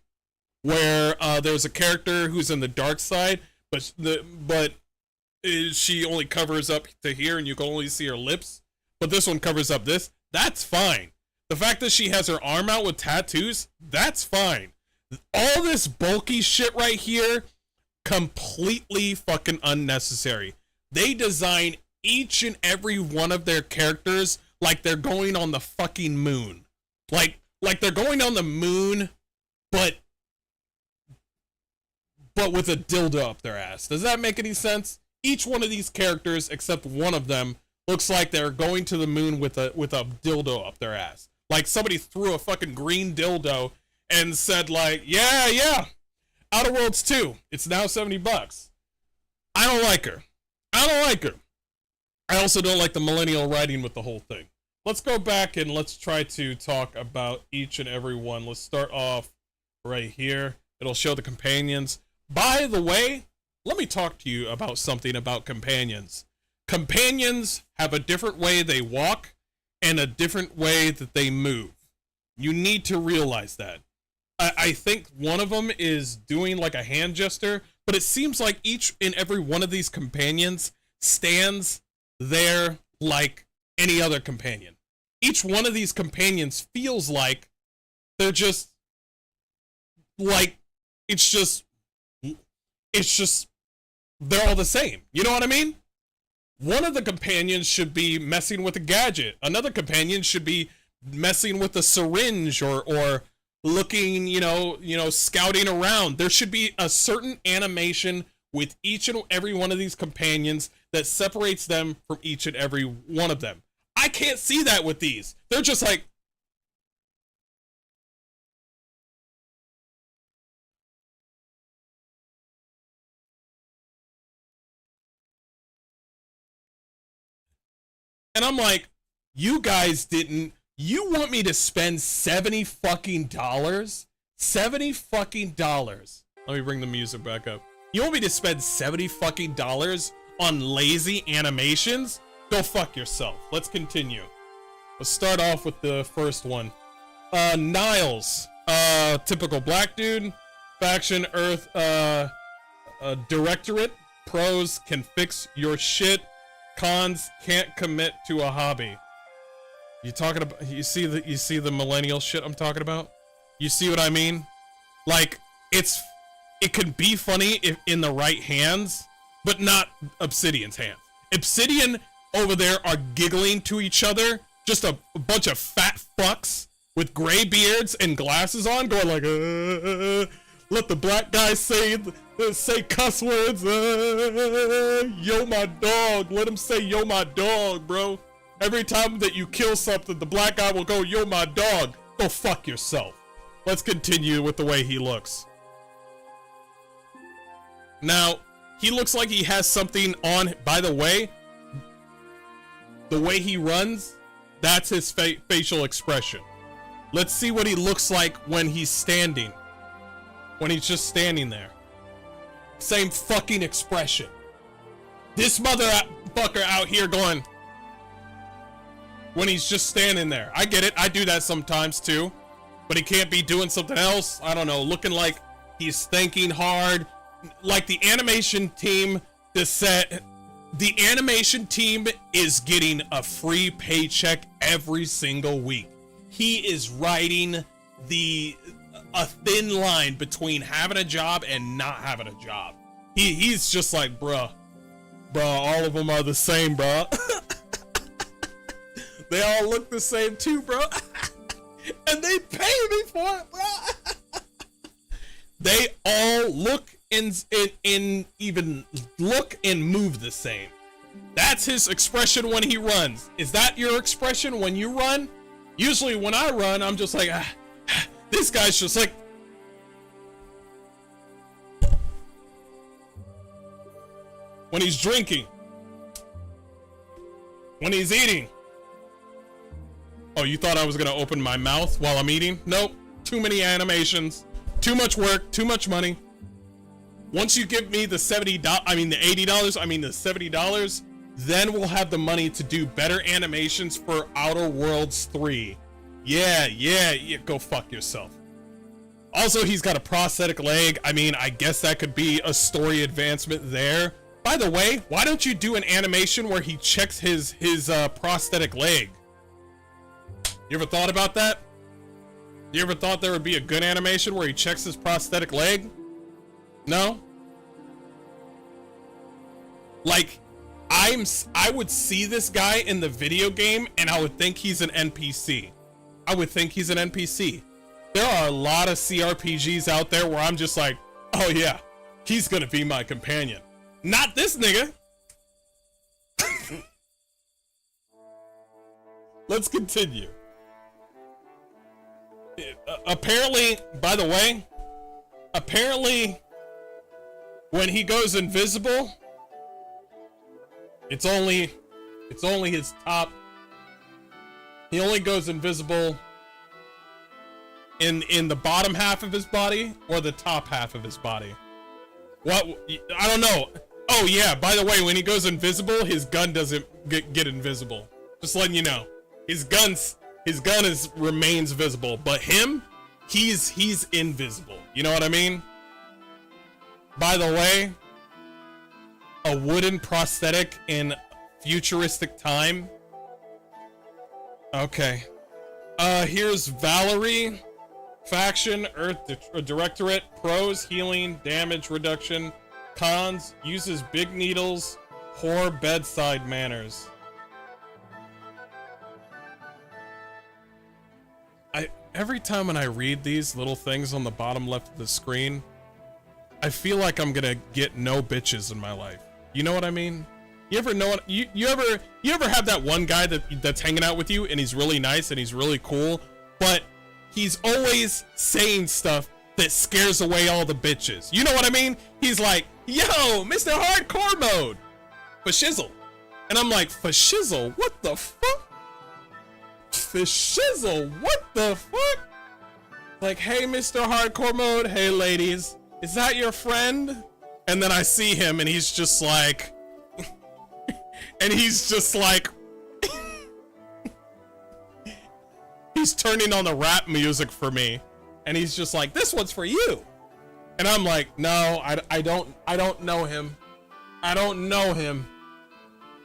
where there's a character who's in the dark side, but she only covers up to here and you can only see her lips. But this one covers up this. That's fine. The fact that she has her arm out with tattoos, that's fine. All this bulky shit right here, completely fucking unnecessary. They design each and every one of their characters like they're going on the fucking moon. Like they're going on the moon, but with a dildo up their ass. Does that make any sense? Each one of these characters, except one of them, looks like they're going to the moon with a dildo up their ass. Like somebody threw a fucking green dildo and said like, yeah, Outer Worlds 2, it's now $70. I don't like her. I also don't like the millennial writing with the whole thing. Let's go back and let's try to talk about each and every one. Let's start off right here. It'll show the companions. By the way, let me talk to you about something about companions. Companions have a different way they walk and a different way that they move. You need to realize that. I think one of them is doing like a hand gesture, but it seems like each and every one of these companions stands there like any other companion. Each one of these companions feels like they're just like, it's just they're all the same. You know what I mean? One of the companions should be messing with a gadget. Another companion should be messing with a syringe or looking, you know, scouting around. There should be a certain animation with each and every one of these companions that separates them from each and every one of them. I can't see that with these. They're just like, and I'm like, you guys didn't, you want me to spend $70 fucking dollars? $70 fucking dollars. Let me bring the music back up. You want me to spend $70 fucking dollars on lazy animations? Go fuck yourself. Let's continue. Let's start off with the first one. Niles. Typical black dude. Faction Earth. Directorate. Pros can fix your shit. Cons can't commit to a hobby. You talking about, you see the millennial shit I'm talking about? You see what I mean? Like, it could be funny if in the right hands, but not Obsidian's hands. Obsidian over there are giggling to each other, just a bunch of fat fucks with gray beards and glasses on, going like, let the black guy say cuss words, yo my dog, let him say yo my dog, bro. Every time that you kill something, the black guy will go, yo my dog. Go fuck yourself. Let's continue with the way he looks. Now, he looks like he has something on. By the way he runs, that's his facial expression. Let's see what he looks like when he's standing. When he's just standing there. Same fucking expression. This motherfucker out here going, when he's just standing there. I get it. I do that sometimes too. But he can't be doing something else. I don't know. Looking like he's thinking hard. Like the animation team, the animation team is getting a free paycheck every single week. He is riding a thin line between having a job and not having a job. He's just like, bruh, all of them are the same, bruh. They all look the same too, bro. And they pay me for it, bro. They all look and even look and move the same. That's his expression when he runs. Is that your expression when you run? Usually when I run, I'm just like, this guy's just like, when he's drinking, when he's eating. Oh, you thought I was gonna open my mouth while I'm eating? Nope. Too many animations, too much work, too much money. Once you give me the $80, the $70, then we'll have the money to do better animations for Outer Worlds 3. Yeah, go fuck yourself. Also, he's got a prosthetic leg. I mean, I guess that could be a story advancement there. By the way, why don't you do an animation where he checks his prosthetic leg? You ever thought about that? You ever thought there would be a good animation where he checks his prosthetic leg? No? Like, I would see this guy in the video game and I would think he's an NPC. I would think he's an NPC. There are a lot of CRPGs out there where I'm just like, oh yeah, he's gonna be my companion. Not this nigga. Let's continue. Apparently, by the way, when he goes invisible, it's only his top. He only goes invisible in the bottom half of his body or the top half of his body. What? I don't know. Oh yeah, by the way, when he goes invisible, his gun doesn't get invisible. Just letting you know. His gun remains visible, but him, he's invisible. You know what I mean? By the way, a wooden prosthetic in futuristic time. Okay. Here's Valerie. Faction, Earth Directorate. Pros, healing, damage reduction. Cons, uses big needles. Poor bedside manners. Every time when I read these little things on the bottom left of the screen, I feel like I'm gonna get no bitches in my life. You know what I mean? You ever know what you ever have that one guy that's hanging out with you and he's really nice and he's really cool, but he's always saying stuff that scares away all the bitches. You know what I mean? He's like, yo, Mr. Hardcore Mode, for shizzle. And I'm like, for shizzle? What the fuck? For shizzle? What the fuck? Like, hey, Mr. Hardcore Mode, hey, ladies, is that your friend? And then I see him and he's just like, he's turning on the rap music for me. And he's just like, this one's for you. And I'm like, no, I don't know him. I don't know him.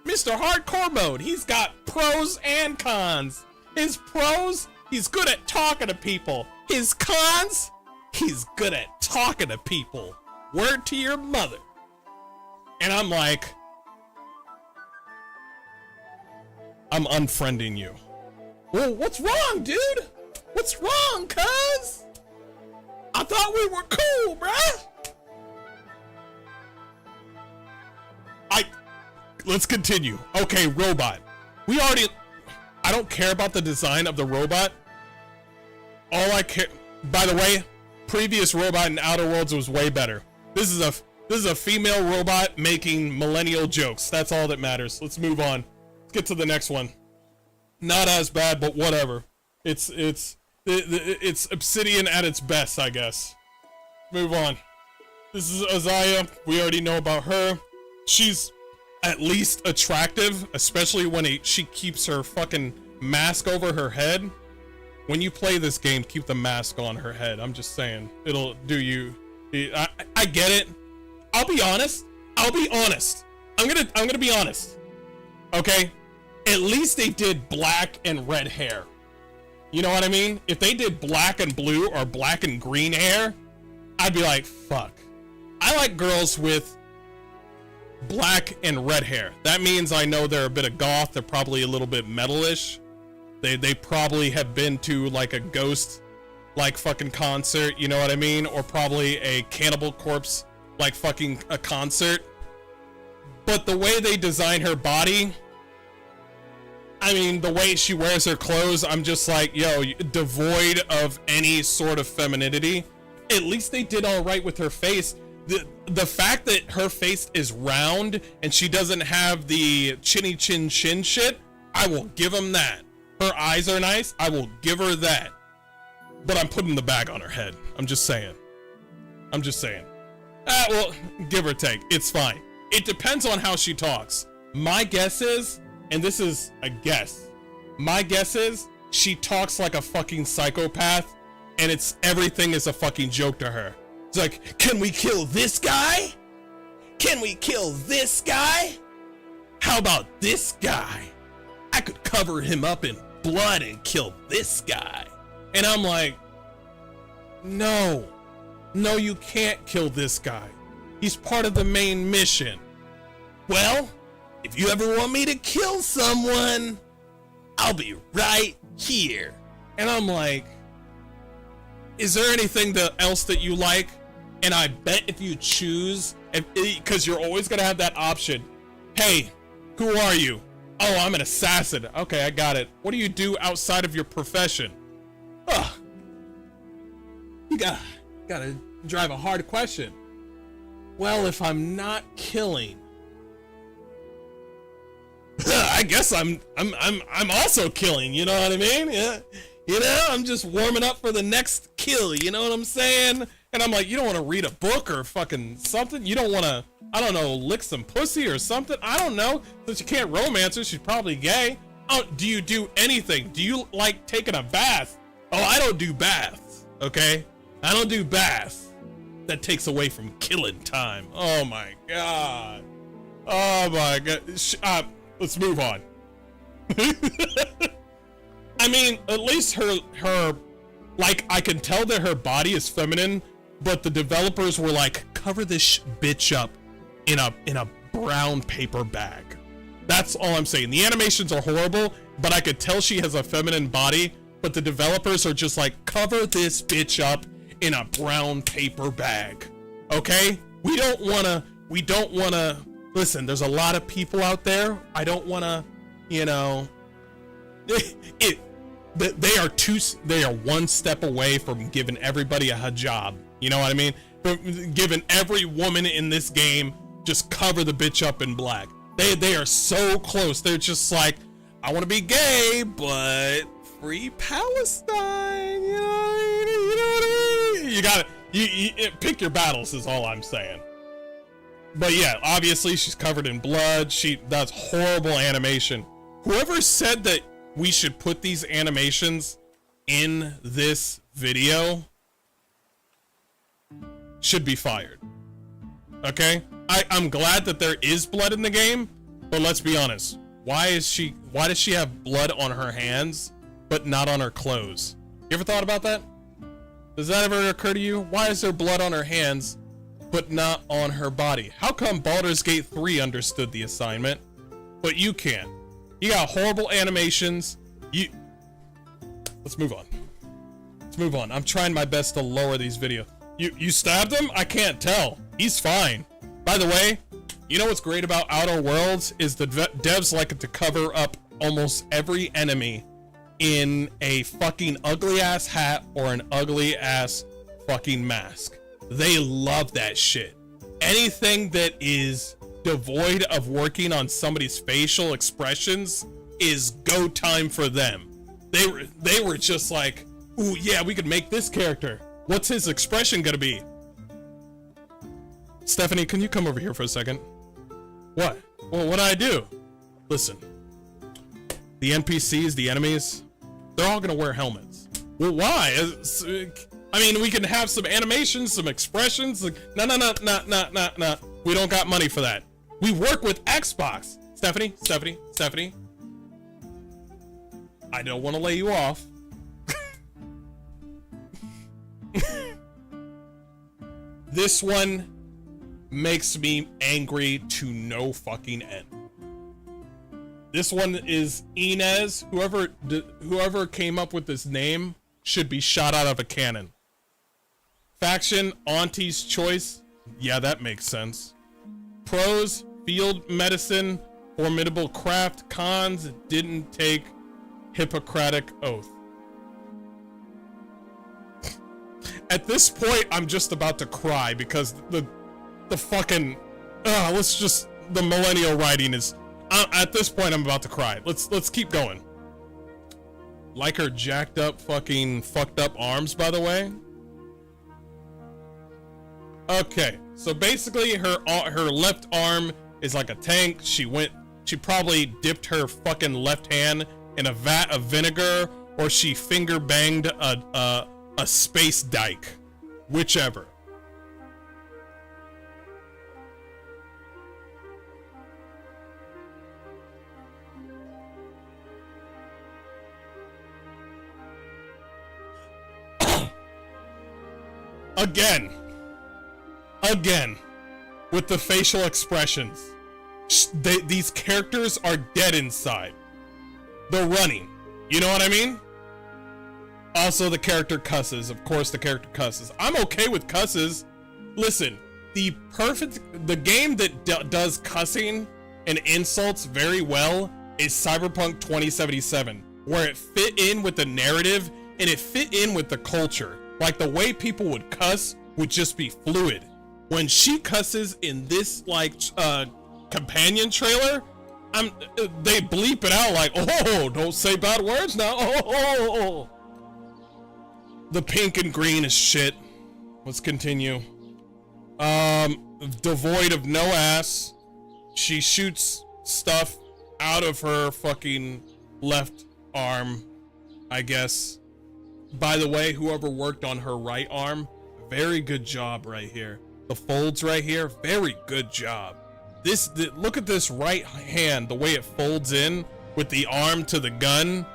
Mr. Hardcore Mode, he's got pros and cons. His pros, he's good at talking to people. His cons, he's good at talking to people. Word to your mother. And I'm like, I'm unfriending you. Well, what's wrong, dude? What's wrong, cuz? I thought we were cool, bruh. Let's continue. Okay, robot. I don't care about the design of the robot. All I care, by the way, previous robot in Outer Worlds was way better. This is a female robot making millennial jokes. That's all that matters. Let's move on. Let's get to the next one. Not as bad, but whatever. It's Obsidian at its best, I guess. Move on. This is Azaya. We already know about her. She's at least attractive, especially when she keeps her fucking mask over her head. When you play this game, keep the mask on her head. I'm just saying, it'll do you. I get it. I'll be honest. I'm gonna be honest. Okay? At least they did black and red hair. You know what I mean? If they did black and blue or black and green hair, I'd be like, fuck. I like girls with black and red hair. That means I know they're a bit of goth. They're probably a little bit metalish. They probably have been to like a Ghost like fucking concert, you know what I mean? Or probably a Cannibal Corpse like fucking a concert. But the way they design her body, I mean, the way she wears her clothes, I'm just like, yo, devoid of any sort of femininity. At least they did all right with her face. The fact that her face is round and she doesn't have the chinny chin chin shit, I will give them that. Her eyes are nice, I will give her that. But I'm putting the bag on her head. I'm just saying. Well, give or take, it's fine. It depends on how she talks. My guess is, and this is a guess, my guess is she talks like a fucking psychopath and everything is a fucking joke to her. It's like, can we kill this guy? Can we kill this guy? How about this guy? I could cover him up in blood and kill this guy. And I'm like, no, you can't kill this guy. He's part of the main mission. Well, if you ever want me to kill someone, I'll be right here. And I'm like, is there anything else that you like? And I bet if you choose, because you're always gonna have that option. Hey, who are you? Oh, I'm an assassin. Okay, I got it. What do you do outside of your profession? Ugh. You gotta drive a hard question. Well, if I'm not killing, I guess I'm also killing. You know what I mean? Yeah. You know, I'm just warming up for the next kill. You know what I'm saying? And I'm like, you don't want to read a book or fucking something? You don't want to, I don't know, lick some pussy or something? I don't know. Since you can't romance her, she's probably gay. Oh, do you do anything? Do you like taking a bath? Oh, I don't do baths, okay? I don't do baths. That takes away from killing time. Oh my God. Oh my God. Let's move on. I mean, at least her, like, I can tell that her body is feminine, but the developers were like, cover this bitch up in a brown paper bag. That's all I'm saying. The animations are horrible, but I could tell she has a feminine body, but the developers are just like, cover this bitch up in a brown paper bag. Okay? We don't wanna, listen, there's a lot of people out there. I don't wanna, you know, they are one step away from giving everybody a hijab. You know what I mean? From giving every woman in this game, just cover the bitch up in black. They are so close. They're just like, I want to be gay, but free Palestine. You know what I mean? You gotta pick your battles is all I'm saying. But yeah, obviously she's covered in blood. That's horrible animation. Whoever said that we should put these animations in this video should be fired. Okay? I'm glad that there is blood in the game, but let's be honest. Why does she have blood on her hands but not on her clothes? You ever thought about that? Does that ever occur to you? Why is there blood on her hands but not on her body? How come Baldur's Gate 3 understood the assignment, but you can't? You got horrible animations. Let's move on. Let's move on. I'm trying my best to lower these videos. You stabbed him? I can't tell. He's fine. By the way, you know what's great about Outer Worlds is the devs like it to cover up almost every enemy in a fucking ugly ass hat or an ugly ass fucking mask. They love that shit. Anything that is devoid of working on somebody's facial expressions is go time for them. They were just like, ooh yeah, we could make this character. What's his expression gonna be? Stephanie, can you come over here for a second? What? Well, what did I do? Listen, the NPCs, the enemies, they're all gonna wear helmets. Well, why? I mean, we can have some animations, some expressions. Like, no. We don't got money for that. We work with Xbox. Stephanie. I don't want to lay you off. This one makes me angry to no fucking end. This one is Inez. Whoever came up with this name should be shot out of a cannon. Faction, Auntie's Choice. Yeah, that makes sense. Pros, field medicine, formidable craft. Cons, didn't take Hippocratic oath. At this point, I'm just about to cry because the fucking the millennial writing is at this point I'm about to cry. Let's keep going. Like her jacked up fucking fucked up arms, by the way. Okay, so basically her left arm is like a tank. She probably dipped her fucking left hand in a vat of vinegar, or she finger banged a space dyke, whichever. Again, with the facial expressions. these characters are dead inside. They're running. You know what I mean? Also, the character cusses. Of course, the character cusses. I'm okay with cusses. Listen, the game that does cussing and insults very well is Cyberpunk 2077, where it fit in with the narrative and it fit in with the culture. Like, the way people would cuss would just be fluid. When she cusses in this, like, companion trailer, they bleep it out like, oh, don't say bad words now. Oh. The pink and green is shit. Let's continue. Devoid of no ass. She shoots stuff out of her fucking left arm, I guess. By the way, whoever worked on her right arm, very good job right here. The folds right here, very good job. Look at this right hand, the way it folds in with the arm to the gun,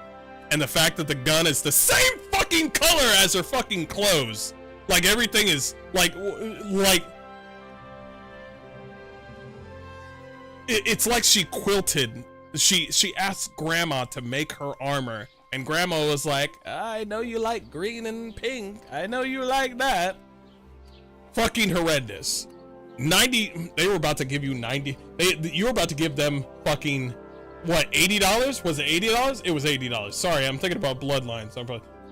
and the fact that the gun is the same fucking color as her fucking clothes. Like, everything is it's like she quilted. She asked grandma to make her armor, and grandma was like, I know you like green and pink. I know you like that. Fucking horrendous. 90, they were about to give you 90. You were about to give them fucking, what, $80? Was it $80? It was $80. Sorry, I'm thinking about Bloodlines.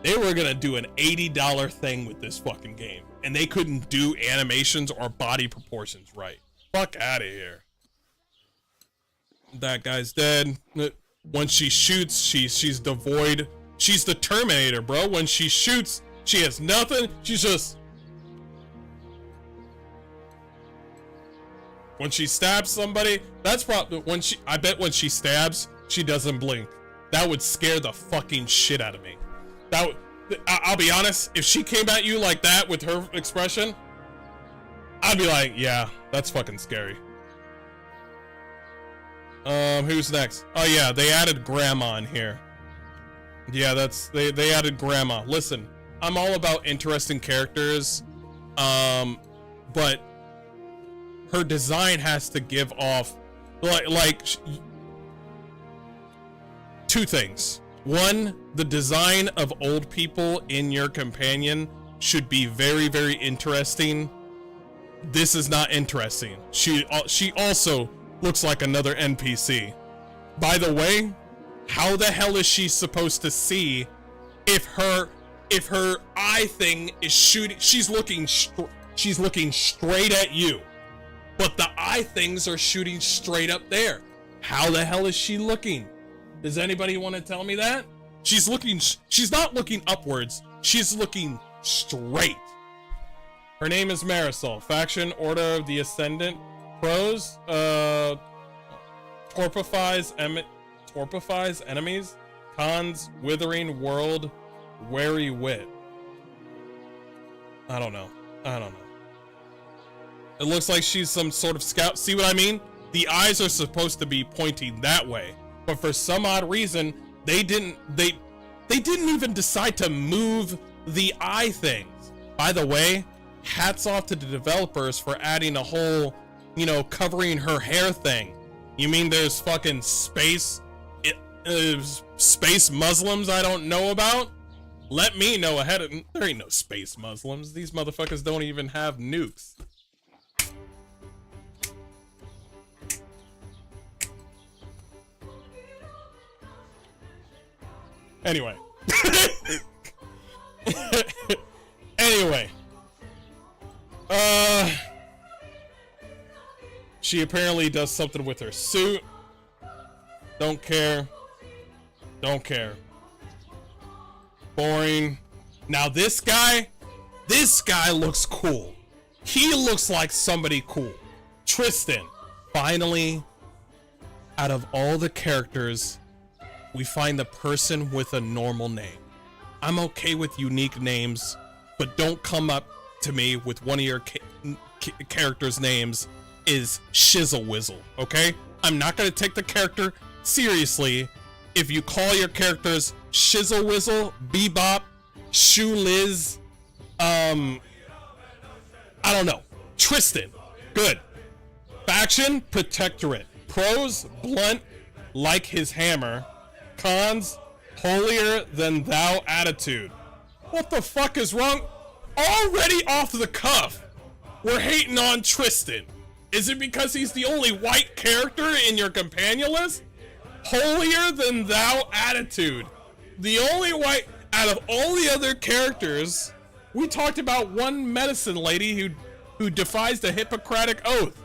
They were gonna do an $80 thing with this fucking game, and they couldn't do animations or body proportions right. Fuck out of here. That guy's dead. When she shoots, she's devoid. She's the Terminator, bro. When she shoots, she has nothing. She's just... When she stabs somebody, that's probably I bet when she stabs, she doesn't blink. That would scare the fucking shit out of me. I'll be honest, if she came at you like that with her expression, I'd be like, yeah, that's fucking scary. Who's next? Oh yeah, they added grandma in here. Yeah, they added grandma. Listen, I'm all about interesting characters, but her design has to give off like two things. One, the design of old people in your companion should be very, very interesting. This is not interesting. She also looks like another NPC. By the way, how the hell is she supposed to see if her eye thing is shooting? She's looking straight at you, but the eye things are shooting straight up there. How the hell is she looking? Does anybody want to tell me that? She's not looking upwards. She's looking straight. Her name is Marisol. Faction, Order of the Ascendant. Pros, torpifies enemies. Cons, withering world, wary wit. I don't know. It looks like she's some sort of scout. See what I mean? The eyes are supposed to be pointing that way, but for some odd reason, they didn't even decide to move the eye things. By the way, hats off to the developers for adding a whole, covering her hair thing. You mean there's fucking space Muslims I don't know about? Let me know ahead of... There ain't no space Muslims. These motherfuckers don't even have nukes. Anyway. She apparently does something with her suit. Don't care. Boring. Now this guy looks cool. He looks like somebody cool. Tristan. Finally, out of all the characters, we find the person with a normal name. I'm okay with unique names, but don't come up to me with one of your characters' names is Shizzle Whizzle, okay? I'm not gonna take the character seriously if you call your characters Shizzle Whizzle, Bebop, Shoe Liz, I don't know. Tristan, good. Faction, Protectorate. Pros, blunt like his hammer. Cons, holier than thou attitude. What the fuck is wrong? Already off the cuff, we're hating on Tristan. Is it because he's the only white character in your companion list? Holier than thou attitude. The only white out of all the other characters. We talked about one medicine lady who defies the Hippocratic oath,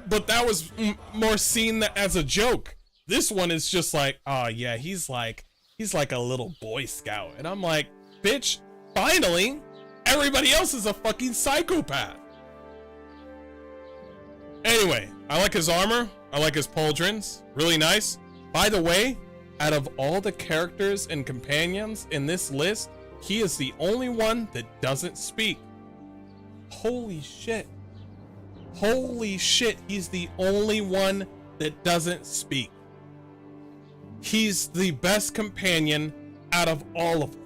but that was more seen as a joke. This one is just like, oh yeah, he's like a little Boy Scout, and I'm like, bitch, finally, everybody else is a fucking psychopath. Anyway, I like his armor. I like his pauldrons. Really nice. By the way, out of all the characters and companions in this list, he is the only one that doesn't speak. Holy shit. Holy shit, he's the only one that doesn't speak. He's the best companion out of all of them.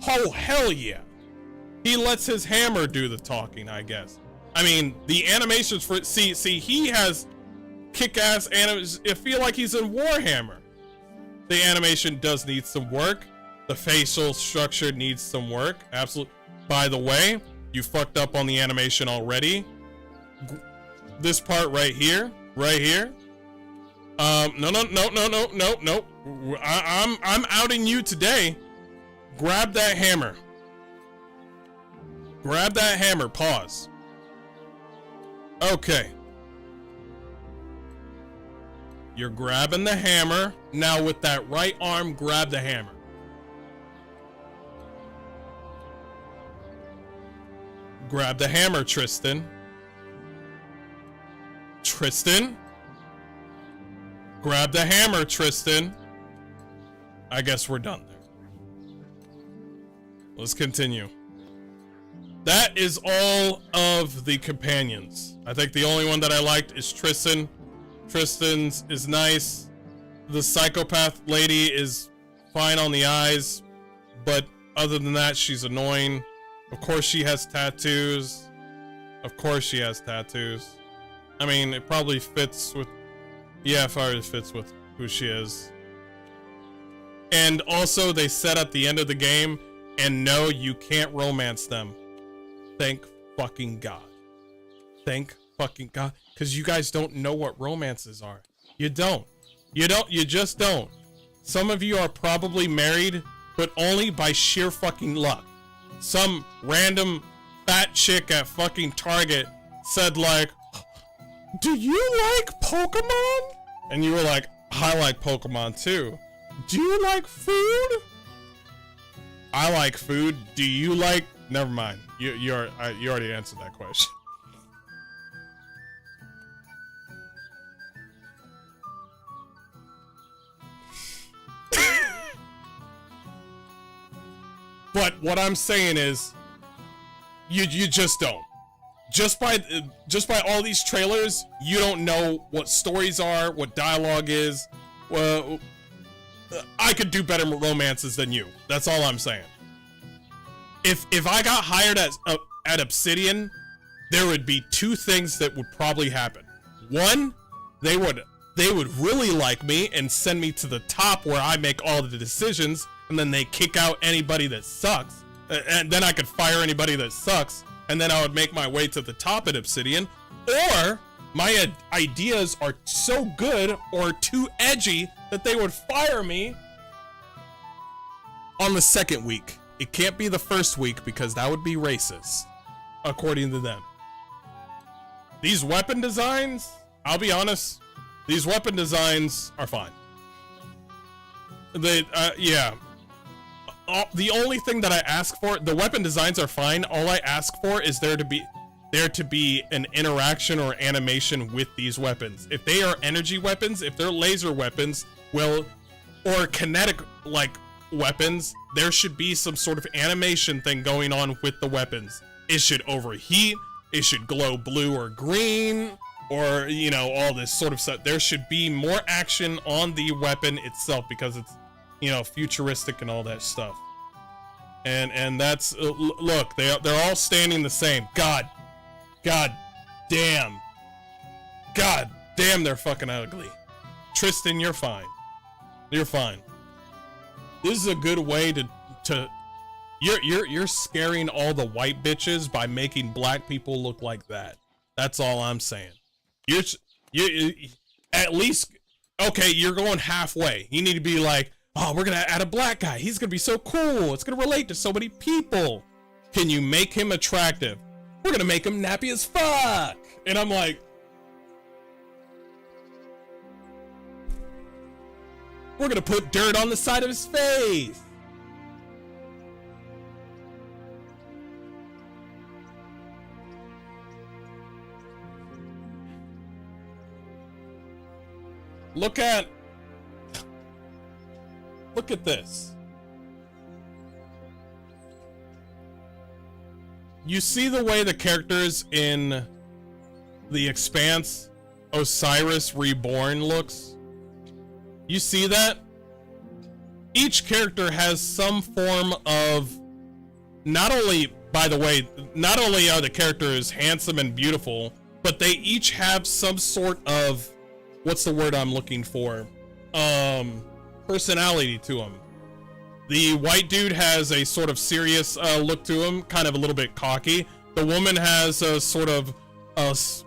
Oh, hell yeah. He lets his hammer do the talking, I guess. I mean, the animations for see, he has kick-ass animations. I feel like he's in Warhammer. The animation does need some work. The facial structure needs some work. Absolutely. By the way, you fucked up on the animation already. This part right here. No. I'm outing you today. Grab that hammer. Grab that hammer. Pause. Okay. You're grabbing the hammer. Now with that right arm, grab the hammer. Grab the hammer, Tristan. Tristan? Grab the hammer, Tristan. I guess we're done there. Let's continue. That is all of the companions. I think the only one that I liked is Tristan. Tristan's is nice. The psychopath lady is fine on the eyes, but other than that, she's annoying. Of course she has tattoos. I mean, it probably fits with... Yeah, it probably fits with who she is. And also, they said at the end of the game, and no, you can't romance them. Thank fucking God. Thank fucking God. Because you guys don't know what romances are. You don't. You just don't. Some of you are probably married, but only by sheer fucking luck. Some random fat chick at fucking Target said like, do you like Pokemon? And you were like, I like Pokemon too. Do you like food? I like food. Do you like... Never mind. You already answered that question. But what I'm saying is, you just don't. Just by all these trailers, you don't know what stories are, what dialogue is. Well, I could do better romances than you. That's all I'm saying. If I got hired at Obsidian, there would be two things that would probably happen. One, they would really like me and send me to the top where I make all the decisions, and then they kick out anybody that sucks, and then I could fire anybody that sucks, and then I would make my way to the top at Obsidian. Or my ideas are so good or too edgy that they would fire me on the second week. It can't be the first week because that would be racist, according to them. These weapon designs, I'll be honest, these weapon designs are fine. Yeah. The only thing that I ask for, the weapon designs are fine. All I ask for is there to be an interaction or animation with these weapons. If they are energy weapons, if they're laser weapons, well, or kinetic like weapons, there should be some sort of animation thing going on with the weapons. It should overheat, it should glow blue or green, or, you know, all this sort of stuff. There should be more action on the weapon itself because it's, you know, futuristic and all that stuff. And that's, look, they're all standing the same. God damn. Damn, they're fucking ugly. Tristan, you're fine. You're fine. This is a good way to you're scaring all the white bitches by making black people look like that. That's all I'm saying. You at least, okay, you're going halfway. You need to be like, oh, we're gonna add a black guy. He's gonna be so cool. It's gonna relate to so many people. Can you make him attractive? We're gonna make him nappy as fuck. And I'm like, we're gonna put dirt on the side of his face. Look at this. You see the way the characters in The Expanse, Osiris Reborn looks? You see that? Each character has some form of, not only, by the way, not only are the characters handsome and beautiful, but they each have some sort of, what's the word I'm looking for? Personality to them. The white dude has a sort of serious look to him, kind of a little bit cocky. The woman has a sort of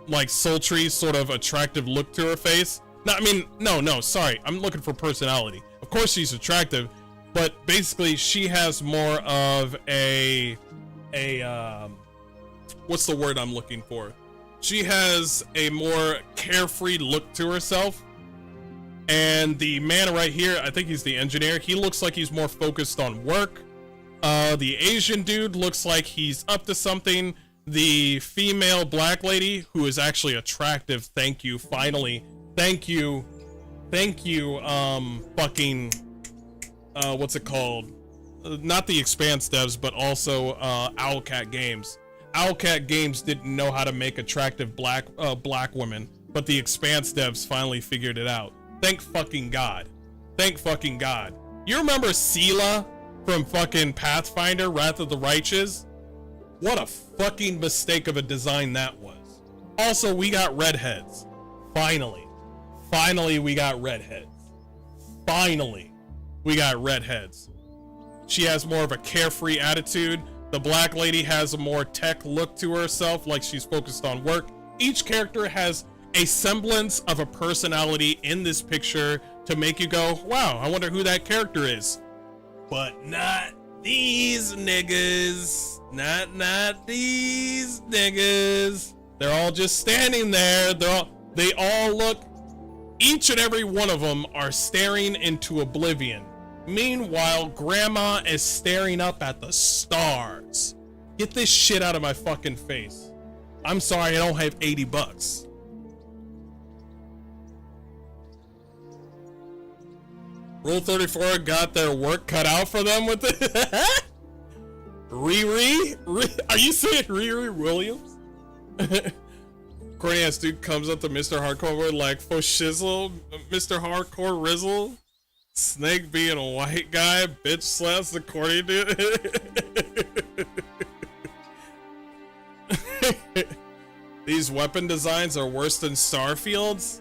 like sultry, sort of attractive look to her face. No, I mean, no, sorry. I'm looking for personality. Of course she's attractive, but basically she has more of a what's the word I'm looking for? She has a more carefree look to herself. And the man right here, I think he's the engineer, he looks like he's more focused on work. The Asian dude looks like he's up to something. The female black lady, who is actually attractive, thank you, finally. Thank you, fucking, what's it called? Not the Expanse devs, but also Owlcat Games. Owlcat Games didn't know how to make attractive black women, but the Expanse devs finally figured it out. Thank fucking God. Thank fucking God. You remember Sela from fucking Pathfinder, Wrath of the Righteous? What a fucking mistake of a design that was. Also, we got redheads. Finally. Finally, we got redheads. Finally, we got redheads. She has more of a carefree attitude. The black lady has a more tech look to herself, like she's focused on work. Each character has a semblance of a personality in this picture to make you go, wow, I wonder who that character is. But not these niggas. Not these niggas. They're all just standing there. They all look, each and every one of them are staring into oblivion. Meanwhile, grandma is staring up at the stars. Get this shit out of my fucking face. I'm sorry, I don't have 80 bucks. Rule 34 got their work cut out for them with it. Riri? Are you saying Riri Williams? Corny ass dude comes up to Mr. Hardcore like, for shizzle, Mr. Hardcore Rizzle. Snake being a white guy, bitch slaps the corny dude. These weapon designs are worse than Starfield's?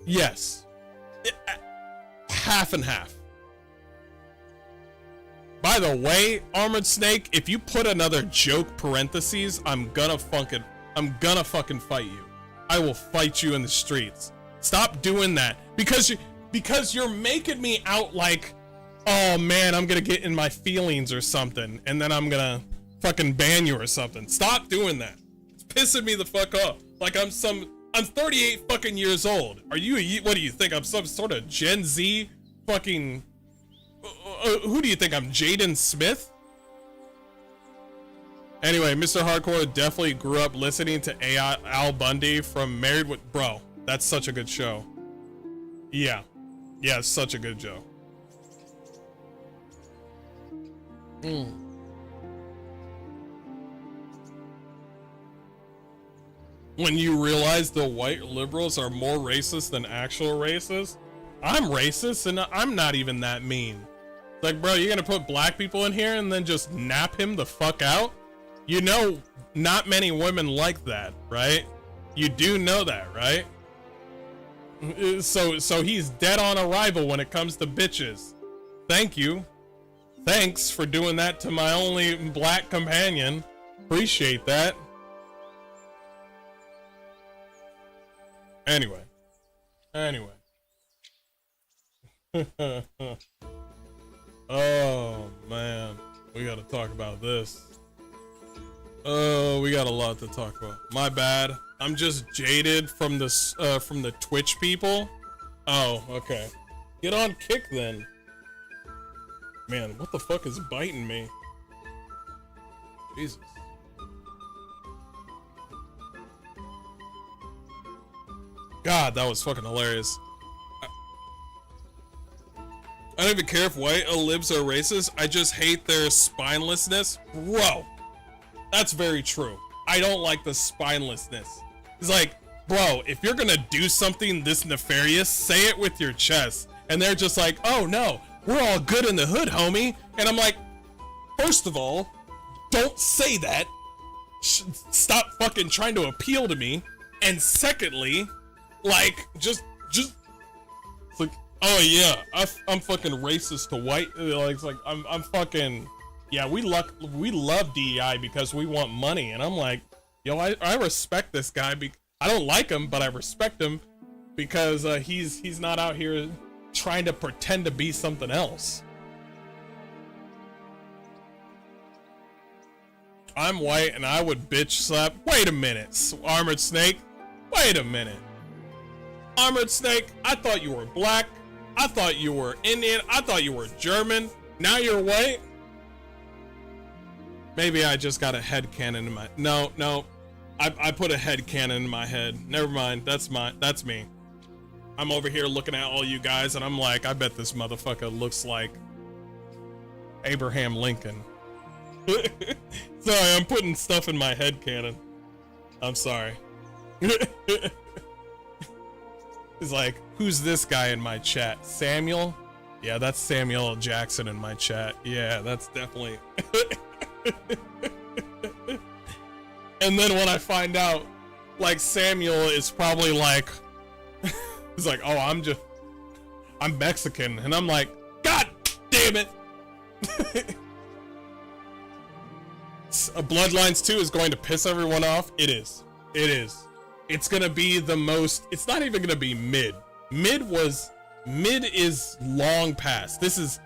Yes. Half and half. By the way, Armored Snake, if you put another joke parentheses, I'm gonna fucking fight you. I will fight you in the streets. Stop doing that. Because you're making me out like, oh man, I'm gonna get in my feelings or something, and then I'm gonna fucking ban you or something. Stop doing that. It's pissing me the fuck off. Like I'm 38 fucking years old. What do you think? I'm some sort of Gen Z fucking, who do you think? I'm Jaden Smith? Anyway, Mr. Hardcore definitely grew up listening to Al Bundy from Married with, bro, that's such a good show. Yeah, it's such a good show. When you realize the white liberals are more racist than actual racists, I'm racist and I'm not even that mean. Like, bro, you're gonna put black people in here and then just nap him the fuck out? You know, not many women like that, right? You do know that, right? So he's dead on arrival when it comes to bitches. Thank you. Thanks for doing that to my only black companion. Appreciate that. Anyway. Oh man, we gotta talk about this. Oh, we got a lot to talk about. My bad. I'm just jaded from this from the Twitch people. Oh, okay. Get on Kick then. Man, what the fuck is biting me? Jesus. God, that was fucking hilarious. I don't even care if white libs are racist. I just hate their spinelessness. Bro, that's very true. I don't like the spinelessness. It's like, bro, if you're gonna do something this nefarious, say it with your chest. And they're just like, oh no, we're all good in the hood, homie. And I'm like, first of all, don't say that. Stop fucking trying to appeal to me. And secondly, like, just it's like, oh yeah, I'm fucking racist to white. Like, it's like I'm fucking, yeah, we love DEI because we want money. And I'm like, yo, I respect this guy. I don't like him, but I respect him because he's not out here trying to pretend to be something else. I'm white and I would bitch slap. Wait a minute, Armored Snake. Wait a minute. Armored Snake, I thought you were black. I thought you were Indian. I thought you were German. Now you're white? Maybe I just got a headcanon in my... No. I put a headcanon in my head. Never mind. That's me. I'm over here looking at all you guys and I'm like, I bet this motherfucker looks like Abraham Lincoln. Sorry, I'm putting stuff in my headcanon. I'm sorry. He's like, who's this guy in my chat? Samuel? Yeah, that's Samuel L. Jackson in my chat. Yeah, that's definitely... And then when I find out, like, Samuel is probably like... He's like, oh, I'm Mexican. And I'm like, God damn it! Bloodlines 2 is going to piss everyone off. It is. It's gonna be the most, it's not even gonna be mid. Mid is long past. This is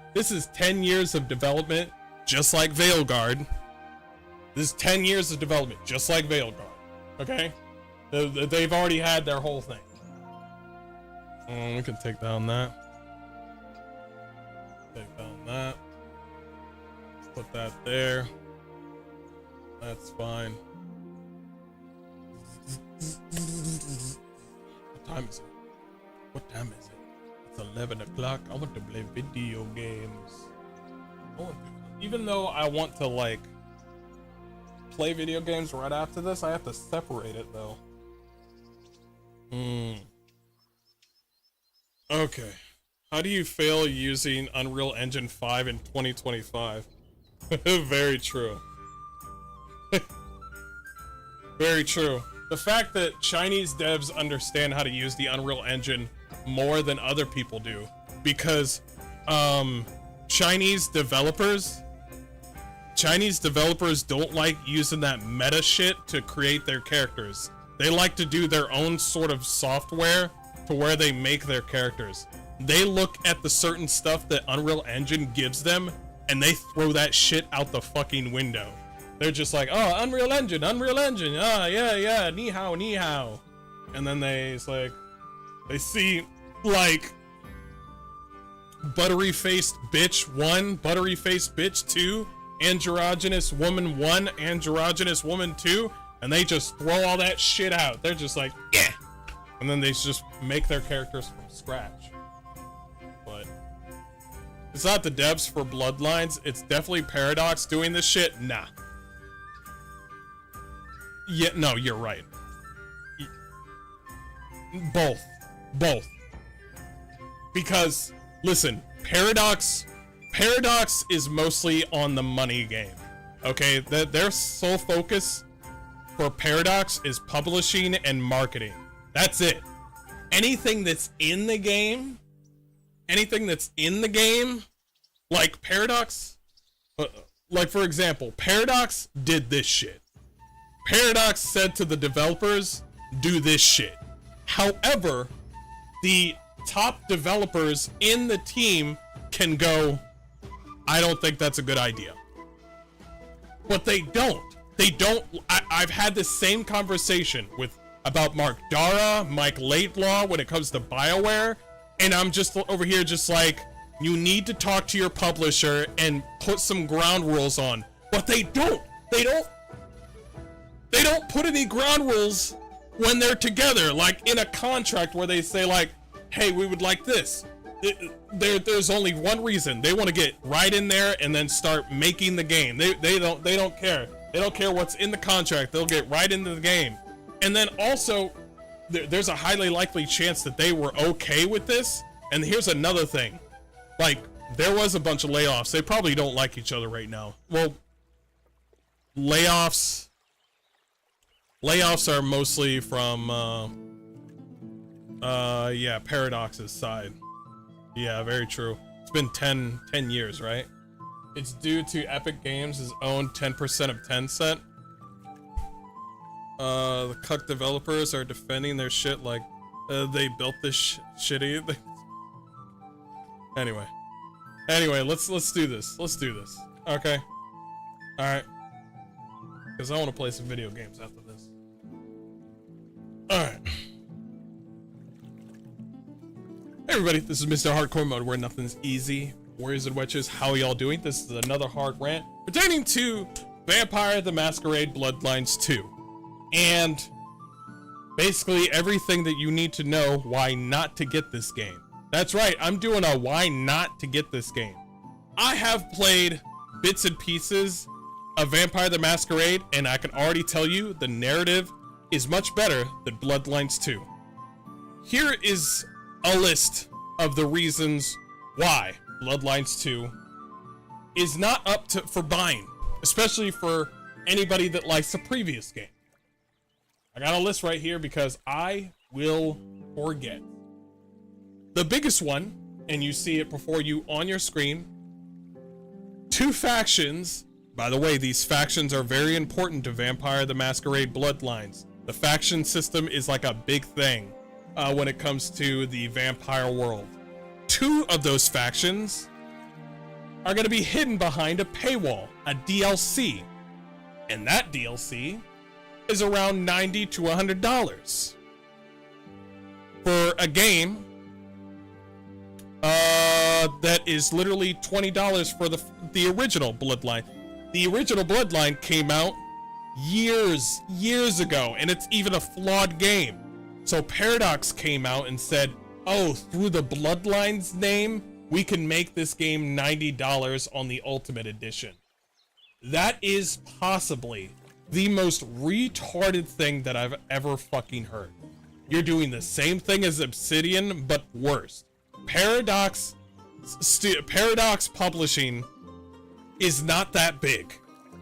10 years of development, just like Veilguard. This is 10 years of development, just like Veilguard. Okay? They've already had their whole thing. We can take down that. Take down that. Put that there. That's fine. What time is it? It's 11 o'clock. I want to play video games. Even though I want to, like, play video games right after this, I have to separate it though. Okay. How do you fail using Unreal Engine 5 in 2025? Very true. Very true. The fact that Chinese devs understand how to use the Unreal Engine more than other people do, because Chinese developers don't like using that meta shit to create their characters. They like to do their own sort of software to where they make their characters. They look at the certain stuff that Unreal Engine gives them and they throw that shit out the fucking window. They're just like, oh, Unreal Engine, ah, yeah, ni hao. And then they see, like, buttery-faced bitch 1, buttery-faced bitch 2, androgynous woman 1, androgynous woman 2, and they just throw all that shit out. They're just like, yeah. And then they just make their characters from scratch. But it's not the devs for Bloodlines. It's definitely Paradox doing this shit. Nah. Yeah, no, you're right. Both. Because, listen, Paradox is mostly on the money game. Okay, their sole focus for Paradox is publishing and marketing. That's it. Anything that's in the game, like Paradox, like for example, Paradox did this shit. Paradox said to the developers, do this shit. However, the top developers in the team can go, I don't think that's a good idea. But they don't. I've had the same conversation about Mark Dara, Mike Laidlaw when it comes to BioWare, and I'm just over here just like, you need to talk to your publisher and put some ground rules on. But they don't put any ground rules when they're together, like in a contract where they say like, hey, we would like this. There's only one reason. They want to get right in there and then start making the game. They don't care. They don't care what's in the contract. They'll get right into the game. And then also, there's a highly likely chance that they were okay with this. And here's another thing. Like, there was a bunch of layoffs. They probably don't like each other right now. Well, layoffs are mostly from, yeah, Paradox's side. Yeah, very true. It's been 10 years, right? It's due to Epic Games' own 10% of Tencent. The cuck developers are defending their shit like they built this shitty. Anyway, let's do this. Okay. All right. Because I want to play some video games after this. All right. Hey everybody, this is Mr. Hardcore Mode, where nothing's easy. Warriors and Witches, how y'all doing? This is another hard rant pertaining to Vampire the Masquerade Bloodlines 2. And basically everything that you need to know why not to get this game. That's right, I'm doing a why not to get this game. I have played bits and pieces of Vampire the Masquerade, and I can already tell you the narrative is much better than Bloodlines 2. Here is a list of the reasons why Bloodlines 2 is not up for buying, especially for anybody that likes the previous game. I got a list right here because I will forget. The biggest one, and you see it before you on your screen, 2 factions. By the way, these factions are very important to Vampire the Masquerade Bloodlines. The faction system is like a big thing when it comes to the vampire world. 2 of those factions are going to be hidden behind a paywall, a DLC. And that DLC is around $90 to $100 for a game that is literally $20 for the original Bloodline. The original Bloodline came out years ago, and it's even a flawed game. So Paradox came out and said, oh, through the Bloodlines name, we can make this game $90 on the Ultimate Edition. That is possibly the most retarded thing that I've ever fucking heard. You're doing the same thing as Obsidian, but worse. Paradox Publishing is not that big.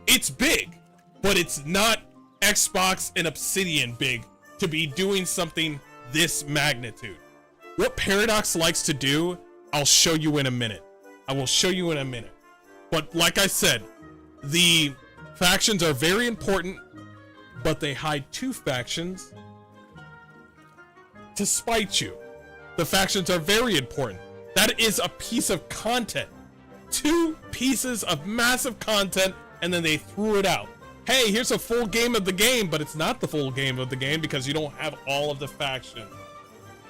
It's big, but it's not Xbox and Obsidian big to be doing something this magnitude. What Paradox likes to do, I'll show you in a minute. I will show you in a minute. But like I said, the factions are very important, but they hide 2 factions to spite you. The factions are very important. That is a piece of content. 2 pieces of massive content, and then they threw it out. Hey, here's a full game of the game, but it's not the full game of the game because you don't have all of the factions.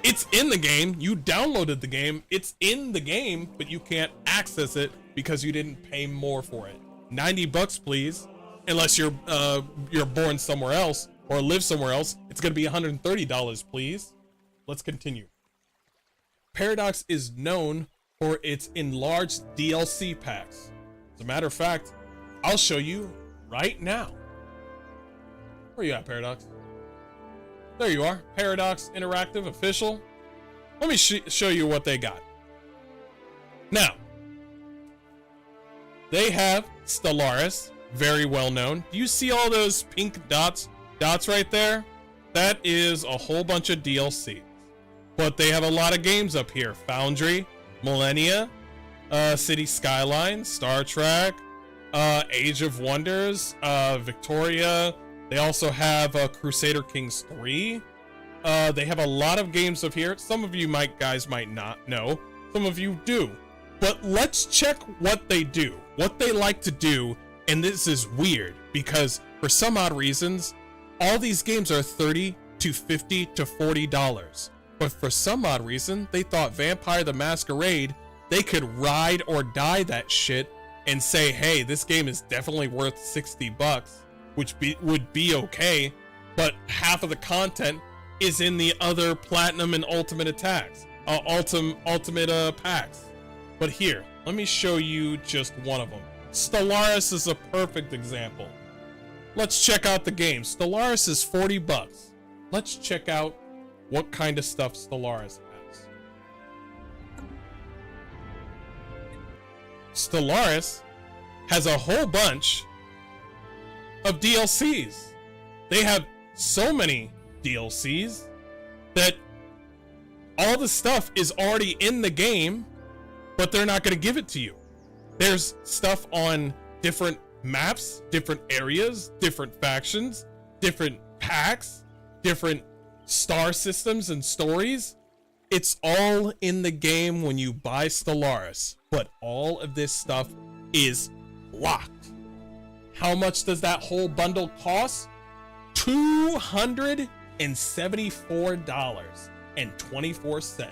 It's in the game. You downloaded the game. It's in the game, but you can't access it because you didn't pay more for it. $90, please. Unless you're born somewhere else or live somewhere else, it's gonna be $130, please. Let's continue. Paradox is known for its enlarged DLC packs. As a matter of fact, I'll show you right now. Where you at, Paradox? There you are. Paradox Interactive Official. Let me show you what they got. Now, they have Stellaris, very well known. Do you see all those pink dots right there? That is a whole bunch of DLC. But they have a lot of games up here. Foundry, Millennia, City Skylines, Star Trek, Age of Wonders, Victoria. They also have Crusader Kings 3. They have a lot of games up here. Some of you guys might not know. Some of you do. But let's check what they do. What they like to do. And this is weird because for some odd reasons, all these games are $30 to $50 to $40. But for some odd reason, they thought Vampire the Masquerade, they could ride or die that shit and say, hey, this game is definitely worth $60, which would be okay, but half of the content is in the other platinum and ultimate packs. But here, let me show you just one of them. Stellaris is a perfect example. Let's check out the game. Stellaris is $40. Let's check out what kind of stuff Stellaris has. Stellaris has a whole bunch of DLCs. They have so many DLCs that all the stuff is already in the game, but they're not going to give it to you. There's stuff on different maps, different areas, different factions, different packs, different star systems and stories. It's all in the game when you buy Stellaris, but all of this stuff is locked. How much does that whole bundle cost? $274.24.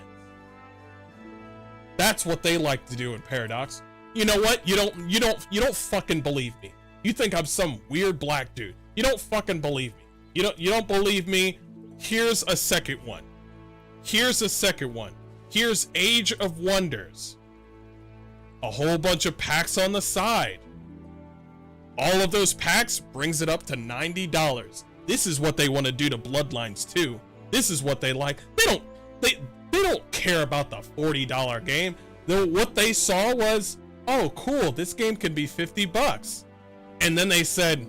That's what they like to do in Paradox. You know what? You don't fucking believe me. You think I'm some weird black dude. You don't fucking believe me. You don't believe me. Here's a second one. Here's Age of Wonders. A whole bunch of packs on the side. All of those packs brings it up to $90. This is what they want to do to Bloodlines too. This is what they like. They don't care about the $40 game. What they saw was, oh cool, this game can be $50. And then they said,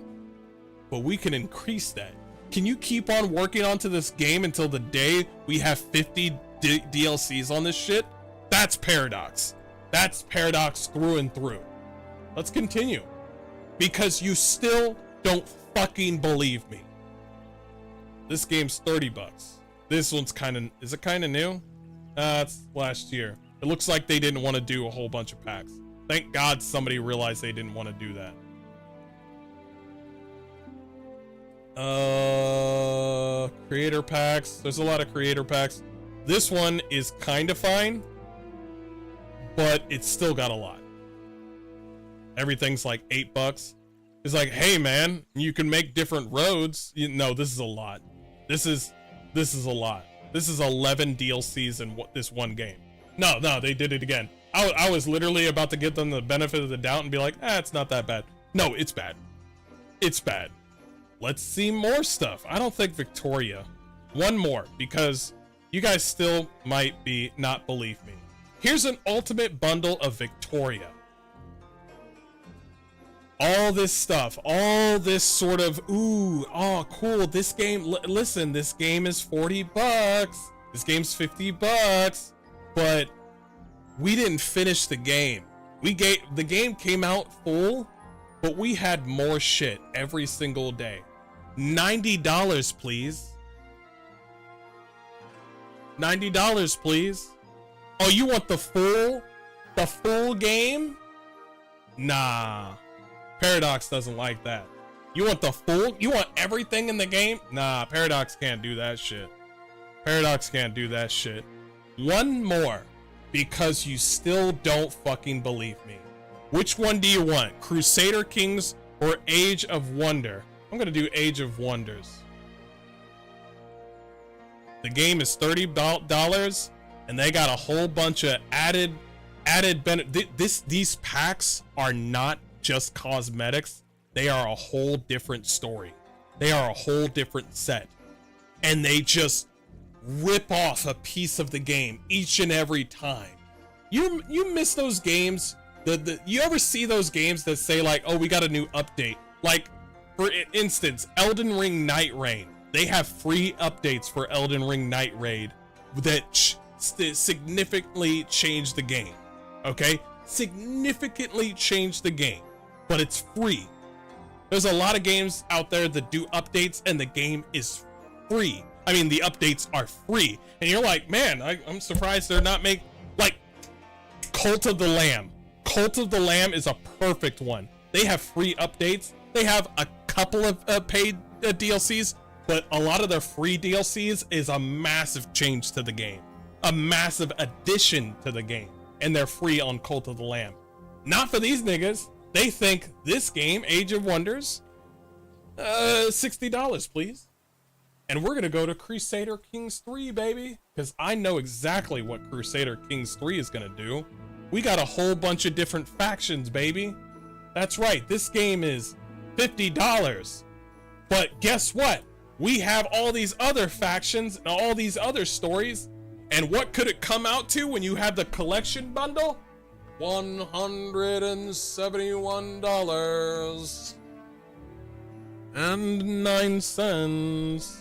but we can increase that. Can you keep on working onto this game until the day we have 50 DLCs on this shit? That's Paradox. That's Paradox through and through. Let's continue. Because you still don't fucking believe me. This game's $30. This one's is it kind of new? It's last year. It looks like they didn't want to do a whole bunch of packs. Thank God somebody realized they didn't want to do that. Creator packs. There's a lot of creator packs. This one is kind of fine, but it's still got a lot. Everything's like $8. It's like, hey man, you can make different roads. No, this is a lot. This is a lot. This is 11 DLCs in this one game. No, they did it again. I was literally about to give them the benefit of the doubt and be like, it's not that bad. No, it's bad. It's bad. Let's see more stuff. I don't think Victoria. One more, because you guys still might not believe me. Here's an ultimate bundle of Victoria. All this stuff, all this sort of, ooh, oh, cool. This game, listen, this game is $40. This game's $50, but we didn't finish the game. The game came out full, but we had more shit every single day. $90, please. $90, please. Oh, you want the full game? Nah. Paradox doesn't like that. You want everything in the game? Nah, Paradox can't do that shit. Paradox can't do that shit. One more, because you still don't fucking believe me. Which one do you want? Crusader Kings or Age of Wonder? I'm gonna do Age of Wonders. The game is $30, and they got a whole bunch of added benefit. These packs are not just cosmetics. They are a whole different story. They are a whole different set, and they just rip off a piece of the game each and every time. You miss those games You ever see those games that say like, oh, we got a new update? Like, for instance, Elden Ring Night Raid. They have free updates for Elden Ring Night Raid that significantly change the game. Okay? Significantly change the game. But it's free. There's a lot of games out there that do updates and the game is free. I mean, the updates are free. And you're like, man, I'm surprised they're not making... Like, Cult of the Lamb. Cult of the Lamb is a perfect one. They have free updates. They have a couple of paid DLCs, but a lot of their free DLCs is a massive change to the game. A massive addition to the game. And they're free on Cult of the Lamb. Not for these niggas. They think this game, Age of Wonders, $60, please. And we're gonna go to Crusader Kings 3, baby. Because I know exactly what Crusader Kings 3 is gonna do. We got a whole bunch of different factions, baby. That's right, this game is $50. But guess what? We have all these other factions and all these other stories. And what could it come out to when you have the collection bundle? $171.09.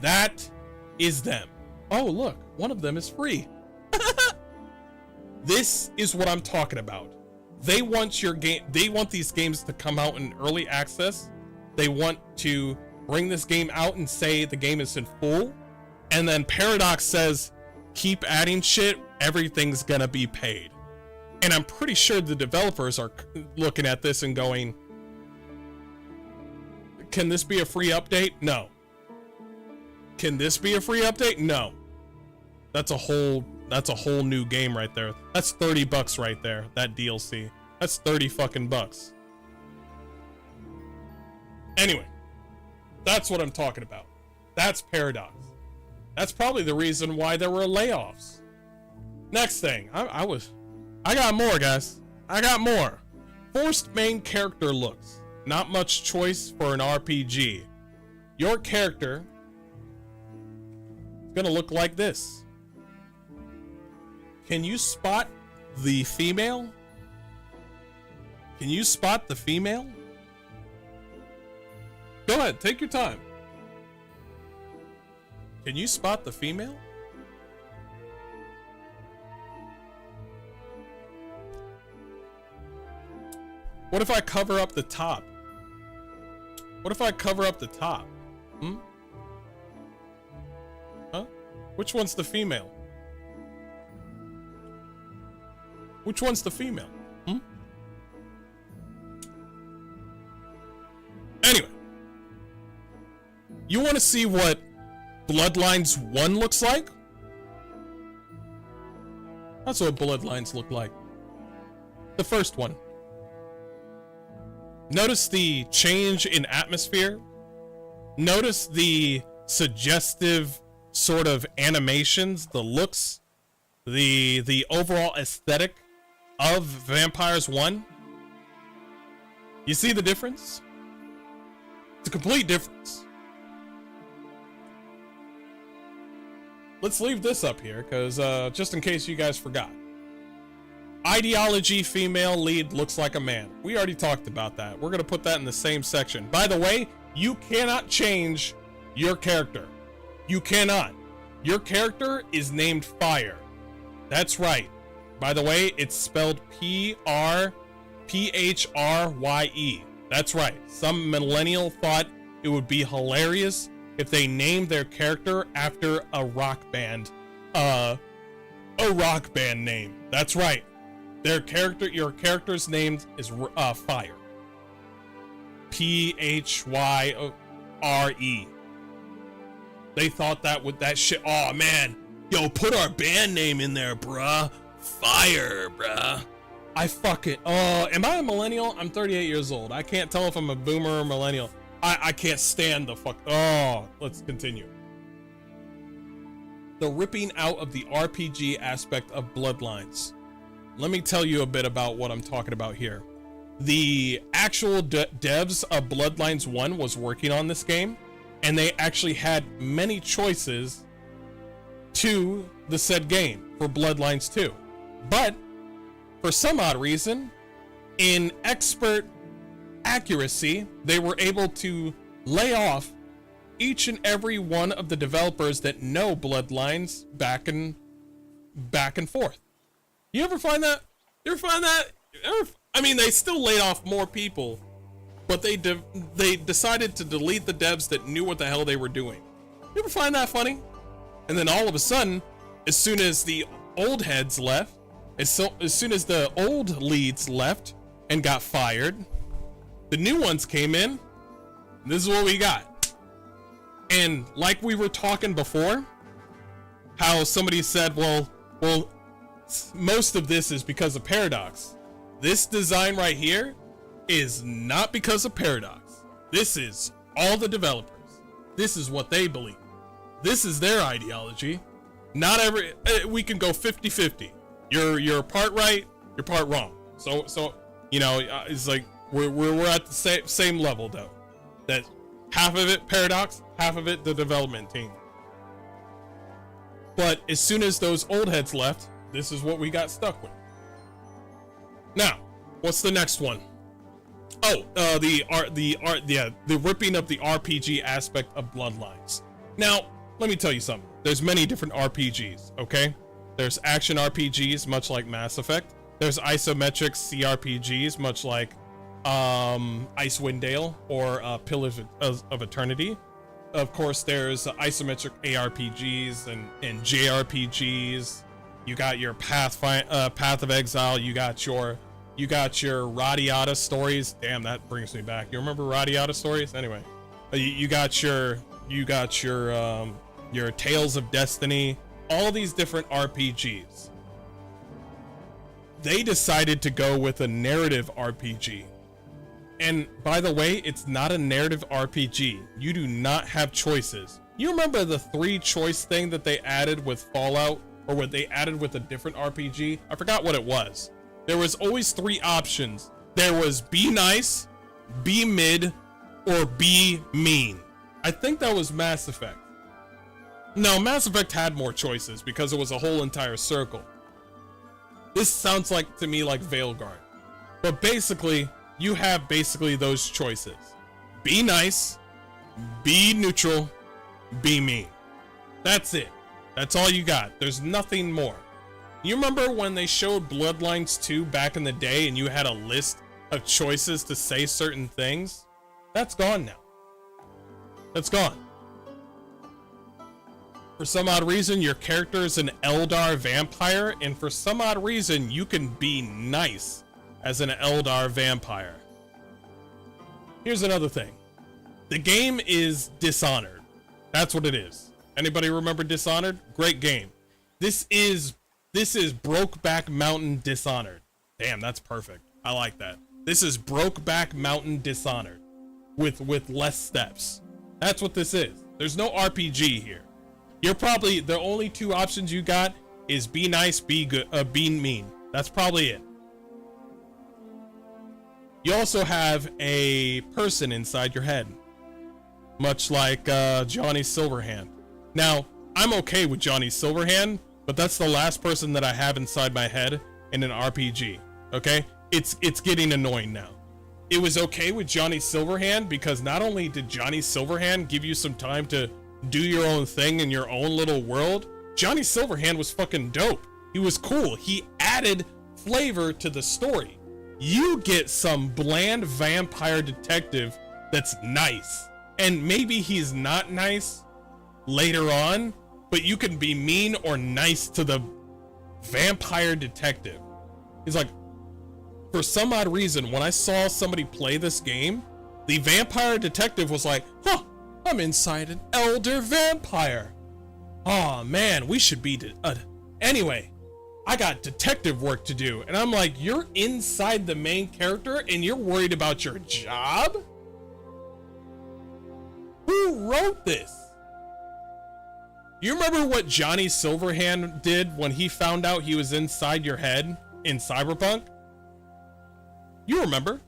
That is them. Oh, look, one of them is free. This is what I'm talking about. They want your game. They want these games to come out in early access. They want to bring this game out and say the game is in full. And then Paradox says, keep adding shit. Everything's gonna be paid. And I'm pretty sure the developers are looking at this and going, can this be a free update? No. Can this be a free update? No. That's a whole new game right there. That's $30 right there, that DLC. That's 30 fucking bucks. Anyway, that's what I'm talking about. That's Paradox. That's probably the reason why there were layoffs. Next thing, I got more, guys. I got more. Forced main character looks. Not much choice for an RPG. Your character is gonna look like this. Can you spot the female? Can you spot the female? Go ahead, take your time. Can you spot the female? What if I cover up the top? What if I cover up the top? Huh? Which one's the female? Which one's the female? Anyway. You want to see what Bloodlines 1 looks like? That's what Bloodlines look like. The first one. Notice the change in atmosphere. Notice the suggestive sort of animations, the looks, the overall aesthetic of Vampires 1. You see the difference? It's a complete difference. Let's leave this up here, because just in case you guys forgot. Ideology female lead looks like a man. We already talked about that. We're going to put that in the same section. By the way, you cannot change your character. You cannot. Your character is named Fire. That's right. By the way, it's spelled P-R-P-H-R-Y-E. That's right. Some millennial thought it would be hilarious if they named their character after a rock band. A rock band name. That's right. Your character's name is Fire. P-H-Y-R-E. They thought that shit. Oh man, yo, put our band name in there, bruh. Fire, bruh. I fucking. Oh, am I a millennial? I'm 38 years old. I can't tell if I'm a boomer or millennial. I can't stand the fuck. Oh, let's continue. The ripping out of the RPG aspect of Bloodlines. Let me tell you a bit about what I'm talking about here. The actual devs of Bloodlines 1 was working on this game, and they actually had many choices to the said game for Bloodlines 2. But for some odd reason, in expert accuracy, they were able to lay off each and every one of the developers that know Bloodlines back and forth. You ever find that? You ever find that? I mean, they still laid off more people, but they decided to delete the devs that knew what the hell they were doing. You ever find that funny? And then all of a sudden, as soon as the old heads left, as soon as the old leads left and got fired, the new ones came in. And this is what we got. And like we were talking before, how somebody said, well, most of this is because of Paradox. This design right here is not because of Paradox. This is all the developers. This is what they believe. This is their ideology. Not every, we can go 50-50. You're part right, you're part wrong. So you know, it's like we're at the same level though. That half of it Paradox, half of it the development team. But as soon as those old heads left, this is what we got stuck with. Now, what's the next one? Oh, the ripping up the RPG aspect of Bloodlines. Now, let me tell you something. There's many different RPGs, okay? There's action RPGs, much like Mass Effect. There's isometric CRPGs, much like Icewind Dale or Pill of Eternity. Of course, there's isometric ARPGs and JRPGs. You got your Path of Exile. You got your Radiata stories. Damn, that brings me back. You remember Radiata stories? Anyway, you got your Tales of Destiny. All these different RPGs. They decided to go with a narrative RPG. And by the way, it's not a narrative RPG. You do not have choices. You remember the 3-choice thing that they added with Fallout, or what they added with a different RPG? I forgot what it was. There was always 3 options. There was be nice, be mid, or be mean. I think that was Mass Effect. No, Mass Effect had more choices because it was a whole entire circle. This sounds like to me like Veilguard. But basically, you have those choices. Be nice, be neutral, be mean. That's it. That's all you got. There's nothing more. You remember when they showed Bloodlines 2 back in the day and you had a list of choices to say certain things? That's gone now. That's gone. For some odd reason, your character is an Eldar vampire, and for some odd reason, you can be nice as an Eldar vampire. Here's another thing. The game is Dishonored. That's what it is. Anybody remember Dishonored? Great game. This is Brokeback Mountain Dishonored. Damn, that's perfect. I like that. This is Brokeback Mountain Dishonored with less steps. That's what this is. There's no RPG here. You're probably, the only 2 options you got is be nice, be good, be mean. That's probably it. You also have a person inside your head, much like Johnny Silverhand. Now, I'm okay with Johnny Silverhand, but that's the last person that I have inside my head in an RPG. Okay, it's getting annoying now. It was okay with Johnny Silverhand because not only did Johnny Silverhand give you some time to do your own thing in your own little world, Johnny Silverhand was fucking dope. He was cool. He added flavor to the story. You get some bland vampire detective that's nice, and maybe he's not nice later on, but you can be mean or nice to the vampire detective. He's like, for some odd reason, when I saw somebody play this game, the vampire detective was like, huh, I'm inside an elder vampire. Oh man, we should be anyway, I got detective work to do. And I'm like, you're inside the main character and you're worried about your job? Who wrote this? You remember what Johnny Silverhand did when he found out he was inside your head in Cyberpunk? You remember?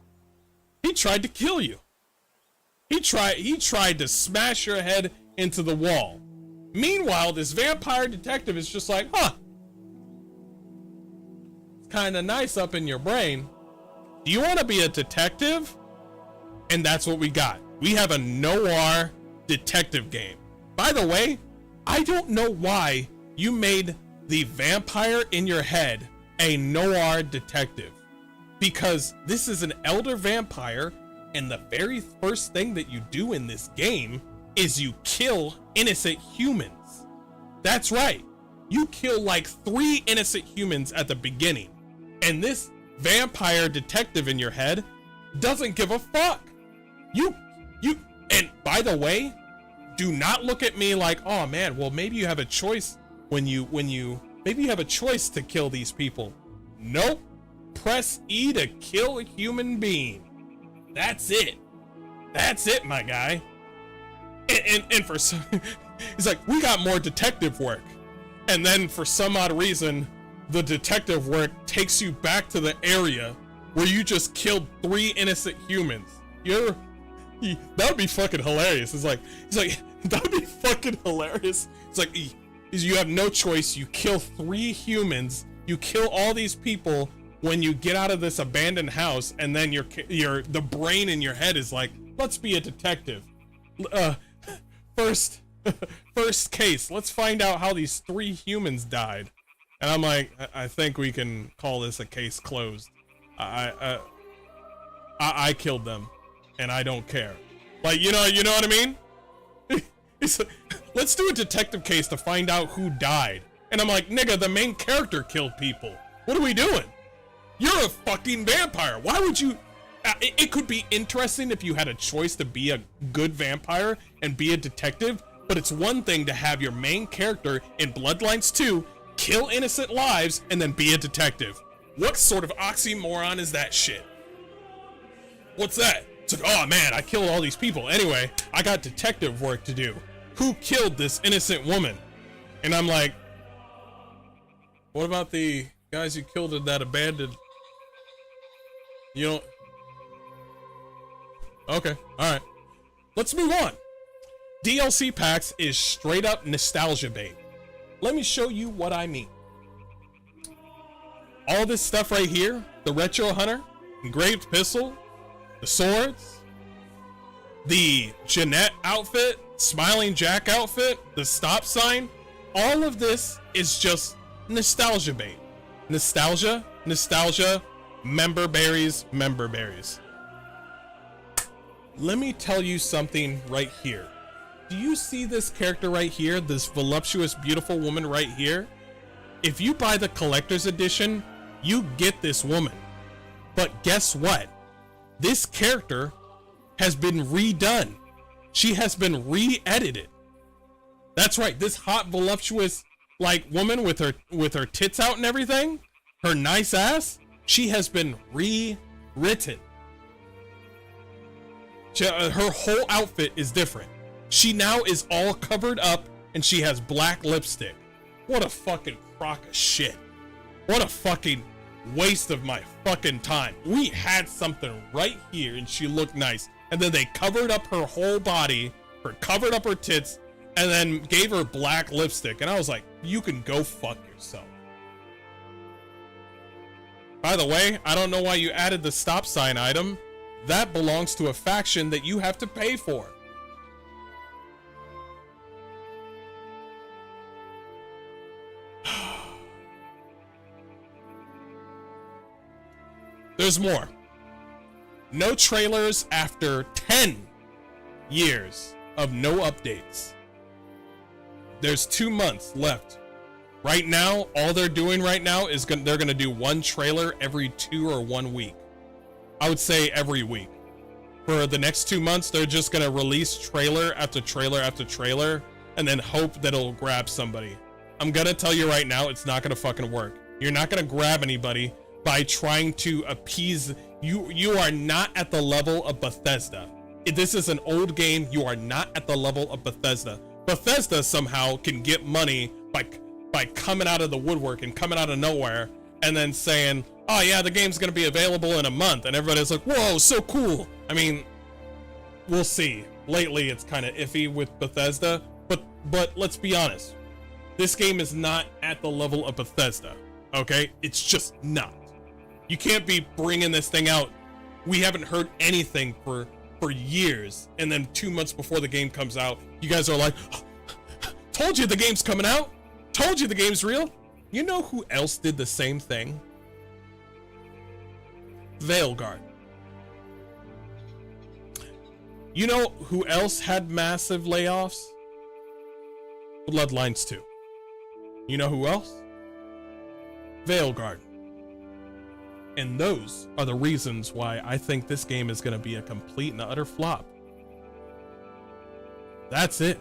He tried to kill you. He tried to smash your head into the wall. Meanwhile, this vampire detective is just like, huh. It's kind of nice up in your brain. Do you want to be a detective? And that's what we got. We have a noir detective game. By the way, I don't know why you made the vampire in your head a noir detective, because this is an elder vampire, and the very first thing that you do in this game is you kill innocent humans. That's right. You kill like 3 innocent humans at the beginning, and this vampire detective in your head doesn't give a fuck. And by the way, do not look at me like, oh man, well maybe you have a choice maybe you have a choice to kill these people. Nope. Press E to kill a human being. That's it. That's it, my guy. And for some, he's like, we got more detective work. And then for some odd reason, the detective work takes you back to the area where you just killed 3 innocent humans. That would be fucking hilarious. He's like, that would be fucking hilarious. It's like, you have no choice. You kill 3 humans. You kill all these people when you get out of this abandoned house, and then the brain in your head is like, let's be a detective. First case. Let's find out how these 3 humans died. And I'm like, I think we can call this a case closed. I killed them, and I don't care. Like, you know what I mean? It's like, let's do a detective case to find out who died. And I'm like, nigga, the main character killed people. What are we doing? You're a fucking vampire. Why would you? It could be interesting if you had a choice to be a good vampire and be a detective, but it's one thing to have your main character in Bloodlines 2 kill innocent lives and then be a detective. What sort of oxymoron is that shit? What's that? It's like, oh man, I killed all these people. Anyway, I got detective work to do. Who killed this innocent woman? And I'm like, what about the guys you killed in that abandoned? You know? Okay, alright. Let's move on. DLC packs is straight up nostalgia bait. Let me show you what I mean. All this stuff right here, the Retro Hunter, engraved pistol, the swords, the Jeanette outfit, Smiling Jack outfit, the stop sign, all of this is just nostalgia bait. Nostalgia, member berries. Let me tell you something right here. Do you see this character right here, this voluptuous, beautiful woman right here? If you buy the collector's edition, you get this woman. But guess what? This character has been redone. She has been re-edited. That's right, this hot, voluptuous, like, woman with her tits out and everything, her nice ass, she has been rewritten. Her whole outfit is different. She now is all covered up and she has black lipstick. What a fucking crock of shit. What a fucking waste of my fucking time. We had something right here and she looked nice, and then they covered up her whole body, covered up her tits, and then gave her black lipstick, and I was like, you can go fuck yourself. By the way, I don't know why you added the stop sign item. That belongs to a faction that you have to pay for. There's more. No trailers after 10 years of no updates. There's 2 months left. Right now, all they're doing right now is they're gonna do 1 trailer every 2 or 1 week. I would say every week. For the next 2 months, they're just gonna release trailer after trailer after trailer and then hope that it'll grab somebody. I'm gonna tell you right now, it's not gonna fucking work. You're not gonna grab anybody by trying to appease you. You are not at the level of Bethesda. If this is an old game, you are not at the level of Bethesda. Bethesda somehow can get money by coming out of the woodwork and coming out of nowhere and then saying, oh yeah, the game's gonna be available in a month, and everybody's like, whoa, so cool. I mean, we'll see. Lately it's kind of iffy with Bethesda, but let's be honest, this game is not at the level of Bethesda. Okay, it's just not. You can't be bringing this thing out. We haven't heard anything for years, and then 2 months before the game comes out, you guys are like, told you the game's coming out. Told you the game's real. You know who else did the same thing? Veilguard. You know who else had massive layoffs? Bloodlines 2. You know who else? Veilguard. And those are the reasons why I think this game is going to be a complete and utter flop. That's it.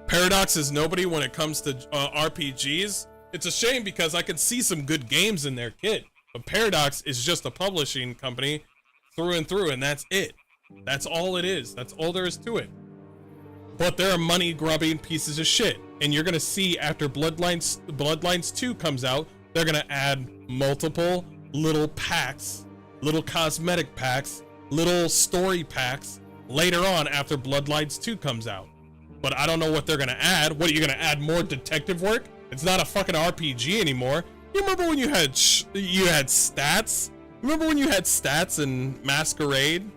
Paradox is nobody when it comes to RPGs. It's a shame because I can see some good games in their kit. But Paradox is just a publishing company through and through, and that's it. That's all it is. That's all there is to it. But they're money grubbing pieces of shit. And you're going to see after Bloodlines 2 comes out, they're going to add multiple little packs, little cosmetic packs, little story packs later on after Bloodlines 2 comes out. But I don't know what they're going to add. What, are you going to add more detective work? It's not a fucking RPG anymore. You remember when you had stats? Remember when you had stats in Masquerade?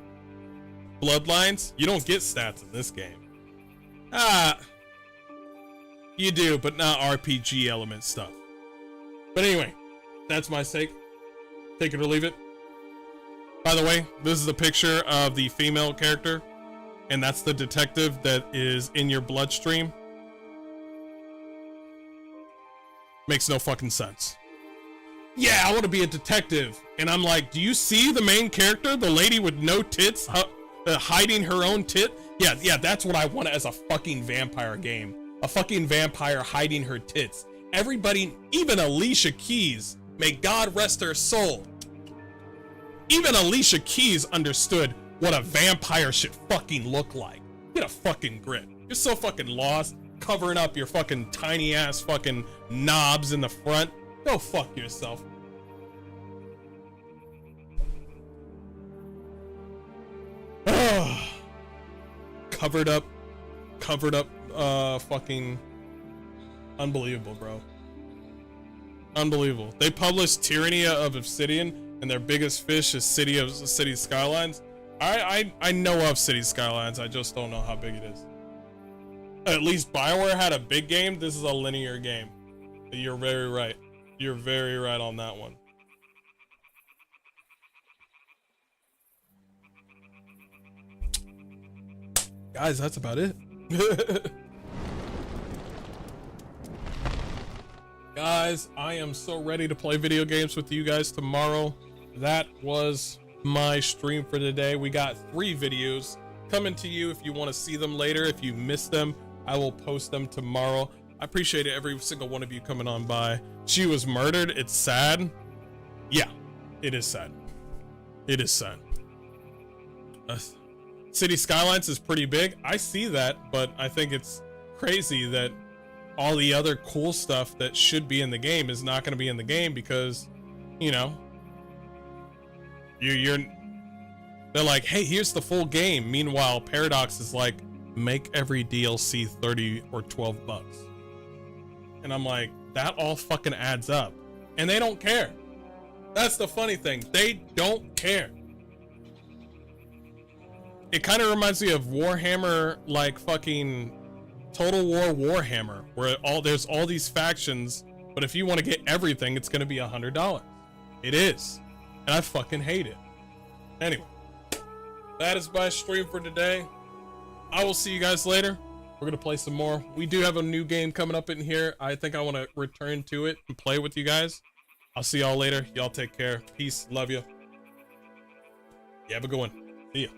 Bloodlines? You don't get stats in this game. You do, but not RPG element stuff. But anyway, that's my take. Take it or leave it. By the way, this is a picture of the female character, and that's the detective that is in your bloodstream. Makes no fucking sense. Yeah, I want to be a detective. And I'm like, do you see the main character? The lady with no tits hiding her own tit? Yeah, that's what I want as a fucking vampire game. A fucking vampire hiding her tits. Everybody, even Alicia Keys, may God rest her soul. Even Alicia Keys understood what a vampire should fucking look like. Get a fucking grip. You're so fucking lost, covering up your fucking tiny ass fucking knobs in the front. Go fuck yourself. Covered up, fucking unbelievable, bro. Unbelievable. They published Tyranny of Obsidian, and their biggest fish is City Skylines. I know of City Skylines, I just don't know how big it is. At least BioWare had a big game. This is a linear game. You're very right. You're very right on that one. Guys, that's about it. Guys, I am so ready to play video games with you guys tomorrow. That was my stream for today. We got 3 videos coming to you. If you want to see them later, if you missed them, I will post them tomorrow. I appreciate every single one of you coming on by. She was murdered. It's sad. Yeah, it is sad. It is sad. City Skylines is pretty big. I see that, but I think it's crazy that all the other cool stuff that should be in the game is not going to be in the game because, you know, they're like, hey, here's the full game. Meanwhile, Paradox is like, make every DLC 30 or 12 bucks. And I'm like, that all fucking adds up. And they don't care. That's the funny thing. They don't care. It kind of reminds me of Warhammer, like fucking Total War Warhammer, where there's all these factions, but if you want to get everything, it's going to be $100. It is. And I fucking hate it. Anyway, that is my stream for today. I will see you guys later. We're going to play some more. We do have a new game coming up in here. I think I want to return to it and play with you guys. I'll see y'all later. Y'all take care. Peace. Love you. You have a good one. See ya.